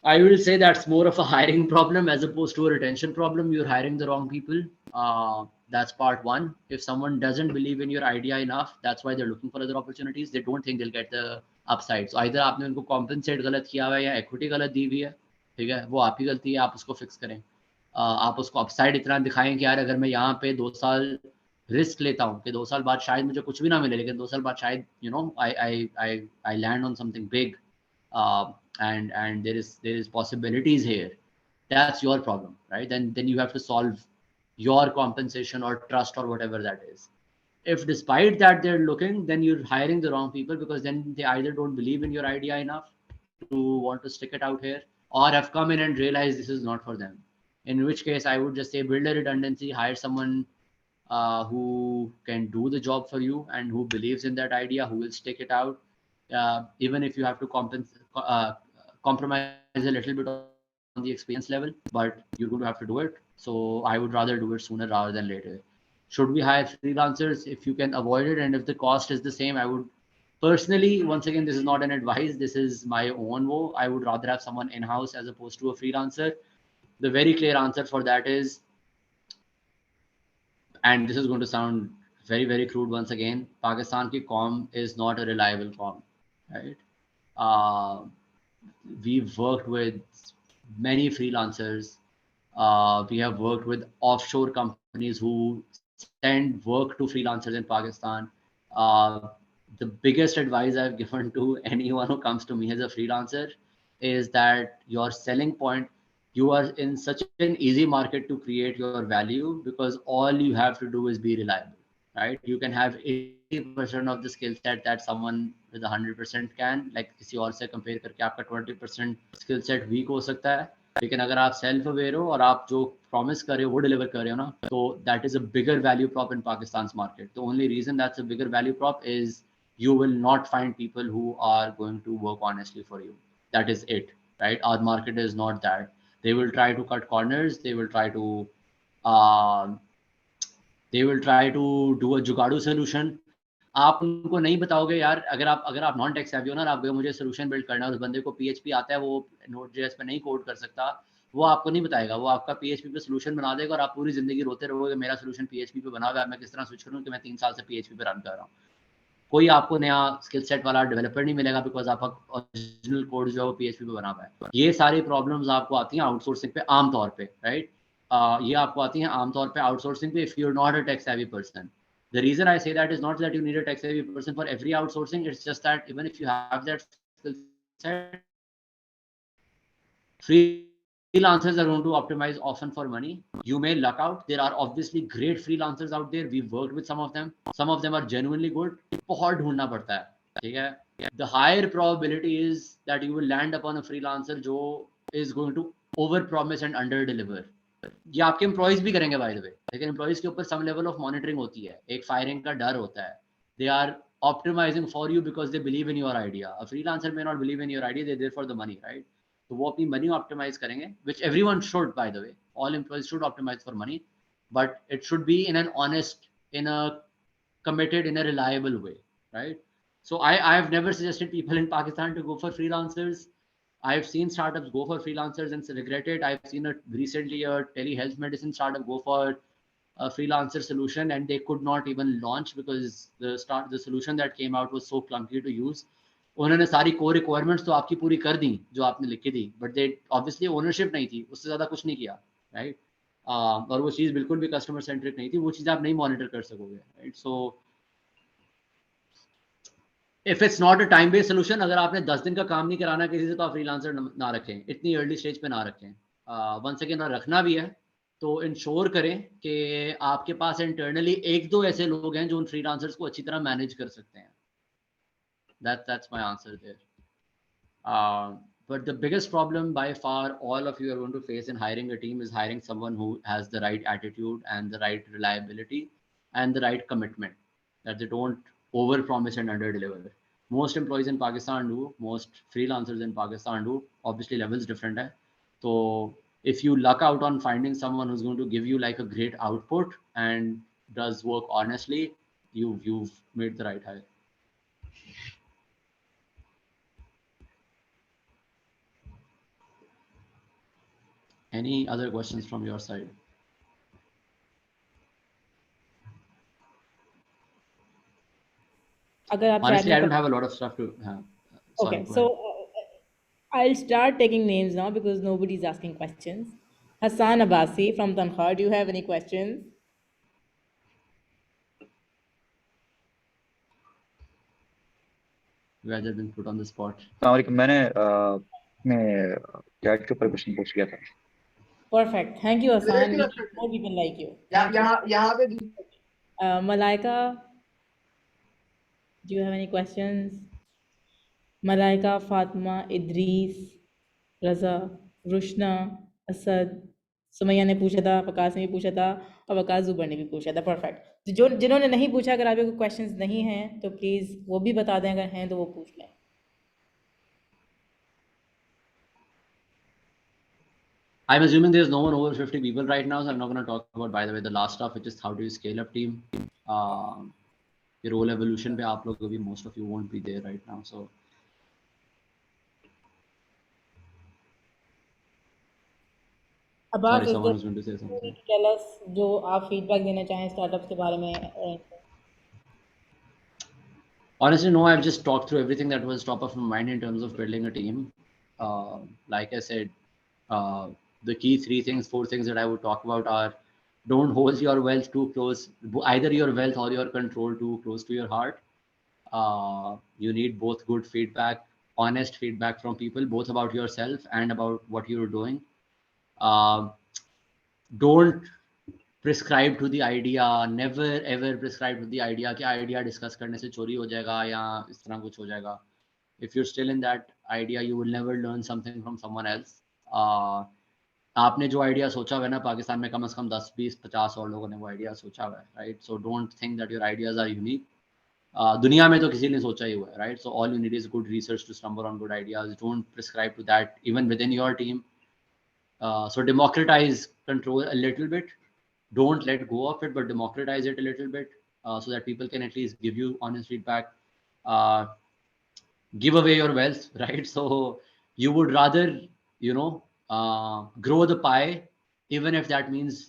I will say that's more of a hiring problem as opposed to a retention problem. You're hiring the wrong people. That's part one. If someone doesn't believe in your idea enough, that's why they're looking for other opportunities. They don't think they'll get the upside. So either आपने उनको compensate गलत किया हुआ है या equity गलत दी हुई है, ठीक है, वो आप ही गलती है, आप उसको fix करें. आप उसको अपसाइड इतना दिखाएं कि यार अगर मैं यहाँ पे 2 साल रिस्क लेता हूँ कि 2 साल बाद शायद मुझे कुछ भी ना मिले, लेकिन 2 साल बाद शायद I land on something big, and there is possibilities here. That's your problem, right? Then you have to solve your compensation or trust or whatever that is. If despite that they're looking, then you're hiring the wrong people, because then they either don't believe in your idea enough to want to stick it out here, or have come in and realized this is not for them. In which case I would just say build a redundancy, hire someone who can do the job for you and who believes in that idea, who will stick it out, even if you have to compromise a little bit on the experience level, but you're going to have to do it. So I would rather do it sooner rather than later. Should we hire freelancers? If you can avoid it and if the cost is the same, I would personally, once again, this is not an advice, this is my own woe, I would rather have someone in-house as opposed to a freelancer. The very clear answer for that is, and this is going to sound very, very crude once again, Pakistan ki com is not a reliable com, right? We've worked with many freelancers. We have worked with offshore companies who send work to freelancers in Pakistan. Uh, the biggest advice I've given to anyone who comes to me as a freelancer is that your selling point, you are in such an easy market to create your value because all you have to do is be reliable, right? You can have 80% of the skill set that someone with 100% can, like किसी और से compare करके आपका 20% skill set week हो सकता है, लेकिन अगर आप सेल्फ अवेयर हो और आप जो प्रॉमिस कर रहे हो वो डिलीवर कर रहे हो ना, तो that is a bigger value prop in Pakistan market. The only reason that's a bigger value prop is you will not find people who are going to work honestly for you. That is it, right? Our market is not that. They will try to cut corners. Uh, they will try to do a जुगाड़ू solution. आप उनको नहीं बताओगे यार, अगर आप non tech savvy हो ना, आप मुझे सोल्यूशन बिल्ड करना है, उस बंदे को पीएचपी आता है, वो नोड.जेएस पे नहीं कोड कर सकता, वो आपको नहीं बताएगा, वो आपका पीएचपी पे सोल्यूशन बना देगा और आप पूरी जिंदगी रोते रहोगे मेरा सोल्यूशन पीएचपी पे बना हुआ है, मैं किस तरह स्विच करूं कि मैं 3 साल से पीएचपी पे रन कर रहा हूं. कोई आपको नया स्किल सेट वाला डेवलपर नहीं मिलेगा बिकॉज आपका ओरिजिनल कोड जो है वो पीएचपी पे बना हुआ है. ये सारी प्रॉब्लम्स आपको आती हैं आउटसोर्सिंग पे आमतौर पे, राइट? ये आपको आती हैं आमतौर पे आउटसोर्सिंग पे if you are not a tech savvy person. The reason I say that is not that you need a tech savvy person for every outsourcing. It's just that even if you have that skill set, freelancers are going to optimize often for money. You may luck out. There are obviously great freelancers out there. We've worked with some of them. Some of them are genuinely good. बहुत ढूंढना पड़ता है, ठीक है? The higher probability is that you will land upon a freelancer जो is going to over promise and under deliver. ये आपके employees भी करेंगे बाय द वे, लेकिन एम्प्लॉइज के ऊपर सम लेवल ऑफ मॉनिटरिंग होती है, एक फायरिंग का डर होता है. They are optimising for you because they believe in your idea. A freelancer may not believe in your idea, they there for the money, right? तो वो अपनी मनी ऑप्टिमाइज करेंगे, which everyone should, by the way, all employees should optimise for money, but it should be in an honest, in a committed, in a reliable way, right? So I've never suggested people in Pakistan to go for freelancers. I've seen startups go for freelancers and regret it. I've seen recently a telehealth medicine startup go for a freelancer solution and they could not even launch because the solution that came out was so clunky to use. उन्होंने सारी core requirements तो आपकी पूरी कर दी जो आपने लिख के दी, but they obviously ownership नहीं थी, उससे ज़्यादा कुछ नहीं किया, right? और वो चीज़ बिल्कुल भी कस्टमर सेंट्रिक नहीं थी, वो चीज़ आप नहीं मॉनिटर कर सकोगे, right? So if it's not a time based solution, अगर आपने 10 दिन का काम नहीं कराना किसी से तो आप फ्रीलांसर ना रखें, इतनी अर्ली स्टेज पे ना रखें. वंस अगेन रखना भी है तो इंश्योर करें कि आपके पास इंटरनली एक दो ऐसे लोग हैं जो उन फ्रीलांसर्स को अच्छी तरह मैनेज कर सकते हैं. That's my answer there. But the biggest problem by far all of you are going to face in hiring a team is hiring someone who has the right attitude and the right reliability and the right commitment, that they don't over promise and under deliver. Most employees in Pakistan do, most freelancers in Pakistan do, obviously levels different hai. So if you luck out on finding someone who's going to give you like a great output and does work honestly, you've made the right hire. Any other questions from your side? अगर आप Honestly, chat I में don't have a lot of stuff to. Sorry, Okay, go so ahead. I'll start taking names now because nobody's asking questions. Hassan Abbasi from Tankhar, do you have any questions? You guys have been put on the spot. मैंने अपने chat के ऊपर question पूछ लिया था. Perfect. Thank you, Hassan. We need more people like you. यहाँ पे Malaika, do you have any questions? Malaika, Fatma, Idris, Raza, Rushna, Asad, Sumaiya ने पूछा था, वकास ने भी पूछा था और वकास जुबर ने भी पूछा था. परफेक्ट. तो जो जिन्होंने नहीं पूछा, अगर आपके कोई क्वेश्चंस नहीं हैं तो प्लीज़ वो भी बता दें, अगर हैं तो वो पूछ लें. I'm assuming there's no one over 50 people right now, so I'm not going to talk about, by the way, the last stuff, which is how do you scale up team. Your role evolution पे आप लोग अभी most of you won't be there right now, so. Abbas, Sorry, someone was going to say something. Tell us जो आप feedback देना चाहें startups के बारे में. Honestly, no, I've just talked through everything that was top of my mind in terms of building a team. Like I said, The key 4 things that I would talk about are: don't hold your wealth too close, either your wealth or your control too close to your heart. You need both good feedback, honest feedback from people, both about yourself and about what you're doing. Don't prescribe to the idea, never ever prescribe to the idea कि idea discuss करने से चोरी हो जाएगा या इस तरह कुछ हो जाएगा. If you're still in that idea, you will never learn something from someone else. आपने जो आइडिया सोचा हुआ है ना, पाकिस्तान में कम से कम 10, 20, 50 और लोगों ने वो आइडिया सोचा हुआ है, right? So don't think that your ideas are unique. दुनिया में तो किसी ने सोचा ही हुआ है, right? So all you need is good research to stumble on good ideas. Don't prescribe to that even within your team. So democratize control a little bit. Don't let go of it, but democratize it a little bit, so that people can at least give you honest feedback. Give away your wealth, right? So you would rather, grow the pie, even if that means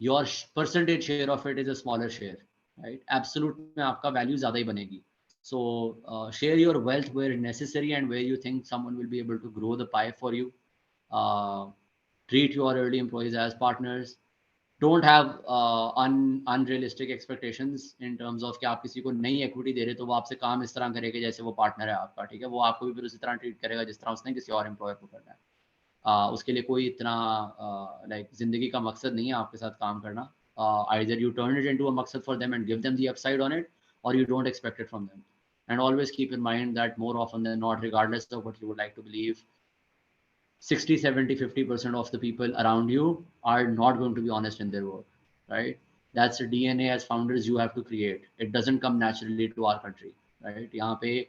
your percentage share of it is a smaller share, right? Absolute में आपका value ज़्यादा ही बनेगी. So share your wealth where necessary and where you think someone will be able to grow the pie for you. Treat your early employees as partners. Don't have unrealistic expectations in terms of कि आप किसी को नई equity दे रहे तो वो आपसे काम इस तरह करेगा जैसे वो partner है आपका, ठीक है? वो आपको भी फिर उसी तरह treat करेगा जिस तरह उसने किसी और employer को करना है. उसके लिए कोई इतना like जिंदगी का मकसद नहीं है आपके साथ काम करना. Either you turn it into a मकसद for them and give them the upside on it, or you don't expect it from them. And always keep in mind that more often than not, regardless of what you would like to believe, 60, 70, 50% of the people around you are not going to be honest in their work, right? That's a DNA as founders you have to create. It doesn't come naturally to our country, right? यहाँ पे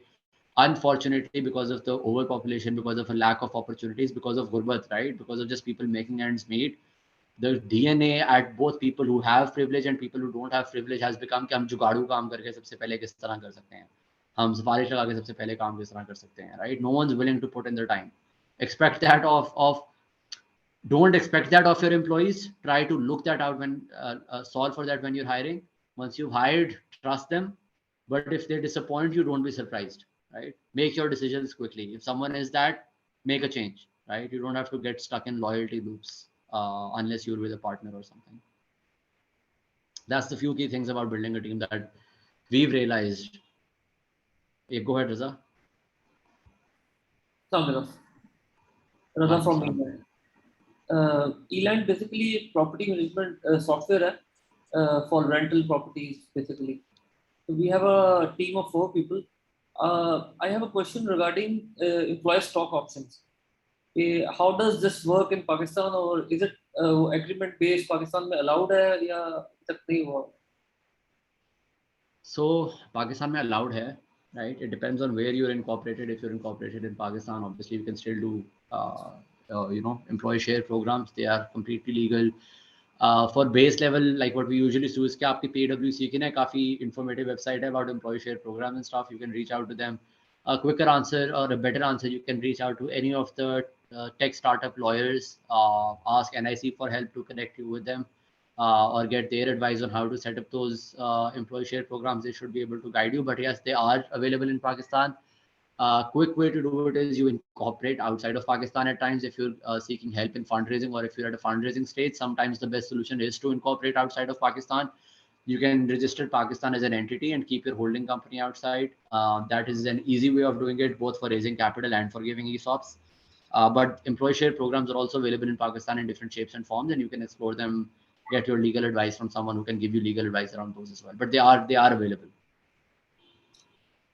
unfortunately, because of the overpopulation, because of a lack of opportunities, because of gurbat, right? Because of just people making ends meet, the DNA at both people who have privilege and people who don't have privilege has become कि हम जुगाड़ू काम करके सबसे पहले किस तरह कर सकते हैं, हम सिफारिश लगा के सबसे पहले काम किस तरह कर सकते हैं, right? No one's willing to put in the time. Expect that don't expect that of your employees. Try to look that out when solve for that when you're hiring. Once you've hired, trust them. But if they disappoint you, don't be surprised, right? Make your decisions quickly. If someone is that, make a change, right? You don't have to get stuck in loyalty loops unless you're with a partner or something. That's the few key things about building a team that we've realized. Yeah, go ahead, Raza. Raza from England. Eland basically property management software for rental properties basically. So we have a team of 4 people. I have a question regarding employee stock options. How does this work in Pakistan, or is it agreement based? Pakistan में allowed है या तक नहीं हुआ? So Pakistan में allowed है, right? It depends on where you're incorporated. If you're incorporated in Pakistan, obviously you can still do employee share programs. They are completely legal. For base level, like what we usually do is कि आपकी PwC की ना काफी informative website है about employee share program and stuff. You can reach out to them. A quicker answer or a better answer, you can reach out to any of the tech startup lawyers. Ask NIC for help to connect you with them. Or get their advice on how to set up those employee share programs. They should be able to guide you. But yes, they are available in Pakistan. Quick way to do it is you incorporate outside of Pakistan at times if you're seeking help in fundraising, or if you're at a fundraising stage. Sometimes the best solution is to incorporate outside of Pakistan. You can register Pakistan as an entity and keep your holding company outside. That is an easy way of doing it, both for raising capital and for giving ESOPs. But employee share programs are also available in Pakistan in different shapes and forms, and you can explore them. Get your legal advice from someone who can give you legal advice around those as well. But they are available.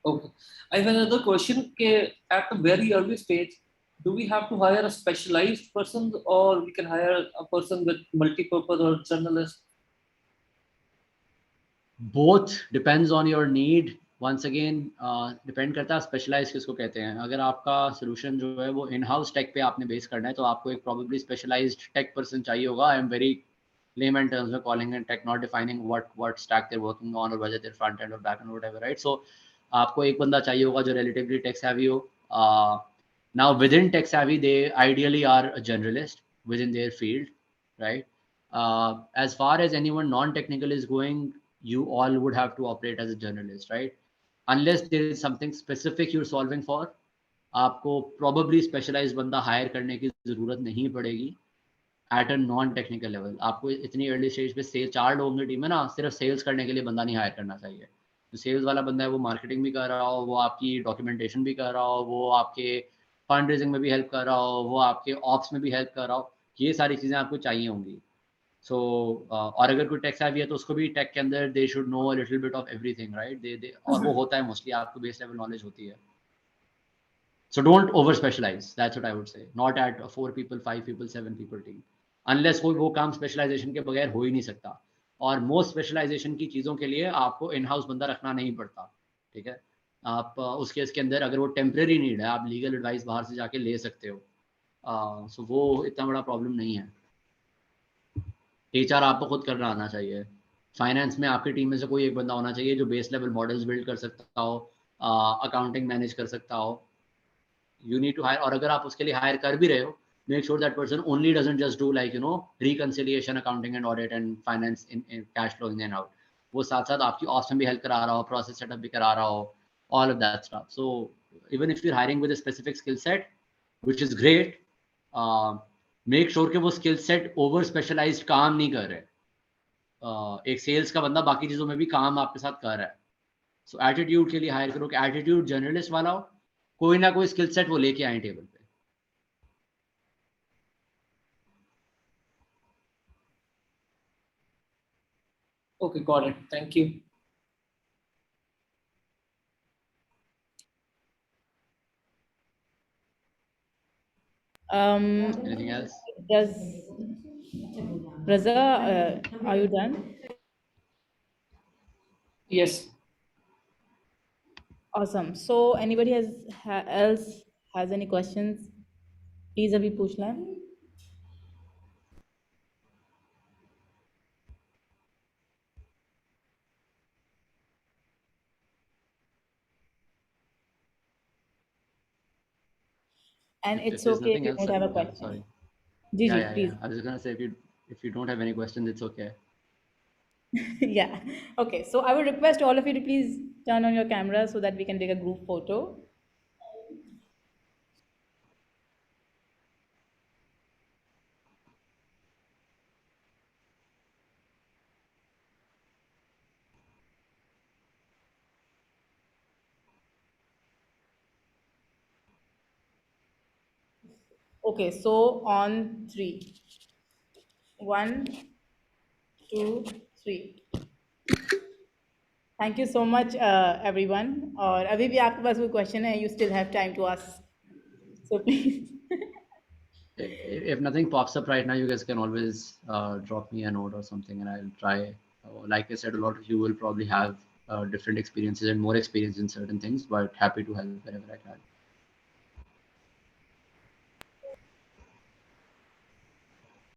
Okay. I have another question. At a very early stage, do we have to hire a specialized person, or we can hire a person with multi-purpose or journalist? Both depends on your need. Once again, depend करता है specialized किसको कहते हैं. अगर आपका solution जो है वो in-house tech पे आपने base करना है, तो आपको एक probably specialized tech person चाहिए होगा. I am very layman terms of calling it tech, not defining what stack they're working on or whether they're front end or back end or whatever, right? So आपको एक बंदा चाहिए होगा जो relatively tech savvy हो. Now within tech savvy, they ideally are a generalist within their field, right? As far as anyone non-technical is going, you all would have to operate as a journalist, right? Unless there is something specific you're solving for, आपको probably specialized बंदा hire करने की ज़रूरत नहीं पड़ेगी at a non-technical level. आपको इतनी early stage पे sales 4 लोगों की टीम है ना, सिर्फ sales करने के लिए बंदा नहीं hire करना चाहिए. जो sales वाला बंदा है वो marketing भी कर रहा हो, वो आपकी documentation भी कर रहा हो, वो आपके फंड रेजिंग में भी हेल्प कर रहा हो, वो आपके ऑप्स में भी हेल्प कर रहा हो, ये सारी चीज़ें आपको चाहिए होंगी. सो और अगर कोई टेक savvy है तो उसको भी टेक के अंदर they should know a little bit of everything, right? They और वो होता है मोस्टली, आपको बेस लेवल नॉलेज होती है. So don't over specialize. That's what I would say. Not at 4 people, 5 people, 7 people team. Unless वो काम specialization के बगैर हो ही नहीं सकता. और most specialization की चीज़ों के लिए आपको in-house बंदा रखना नहीं पड़ता. ठीक है? आप उस केस के अंदर अगर वो temporary need है, आप legal advice बाहर से जाके ले सकते हो. So वो इतना बड़ा problem नहीं है. HR आपको खुद करना आना चाहिए. फाइनेंस में आपकी टीम में से कोई एक बंदा होना चाहिए जो बेस लेवल मॉडल्स बिल्ड कर सकता हो, अकाउंटिंग मैनेज कर सकता हो. You need to hire, और अगर आप उसके लिए हायर कर भी रहे हो, make sure that person only doesn't just do like reconciliation, accounting and audit and finance in cash flow in and out. वो साथ साथ आपकी ऑप्स में भी हेल्प करा रहा हो, प्रोसेस सेटअप भी करा रहा हो, all of that stuff. So even if you're hiring with a specific skill set, which is great, make sure कि वो skill set over specialized काम नहीं कर रहे. एक सेल्स का बंदा बाकी चीज़ों में भी काम आपके साथ कर रहा है. सो एटीट्यूड के लिए हायर करो कि एटीट्यूड जर्नलिस्ट वाला हो, कोई ना कोई स्किल सेट वो लेके आए टेबल पे. Okay, got it. Thank you. Anything else? Does Raza, are you done? Yes. Awesome. So anybody else has any questions? Please अभी पूछ लें. And If it's there's okay if nothing you else, don't have a yeah, question. sorry. Ji, Yeah. please. I was just gonna say if you don't have any questions, it's okay. Yeah. Okay. So I would request all of you to please turn on your camera so that we can take a group photo. Okay. So on 3. 1, 2, 3. Thank you so much, everyone. और अभी भी आपके पास कोई question है, you still have time to ask. So please. If nothing pops up right now, you guys can always drop me a note or something, and I'll try. Like I said, a lot of you will probably have different experiences and more experience in certain things, but happy to help wherever I can.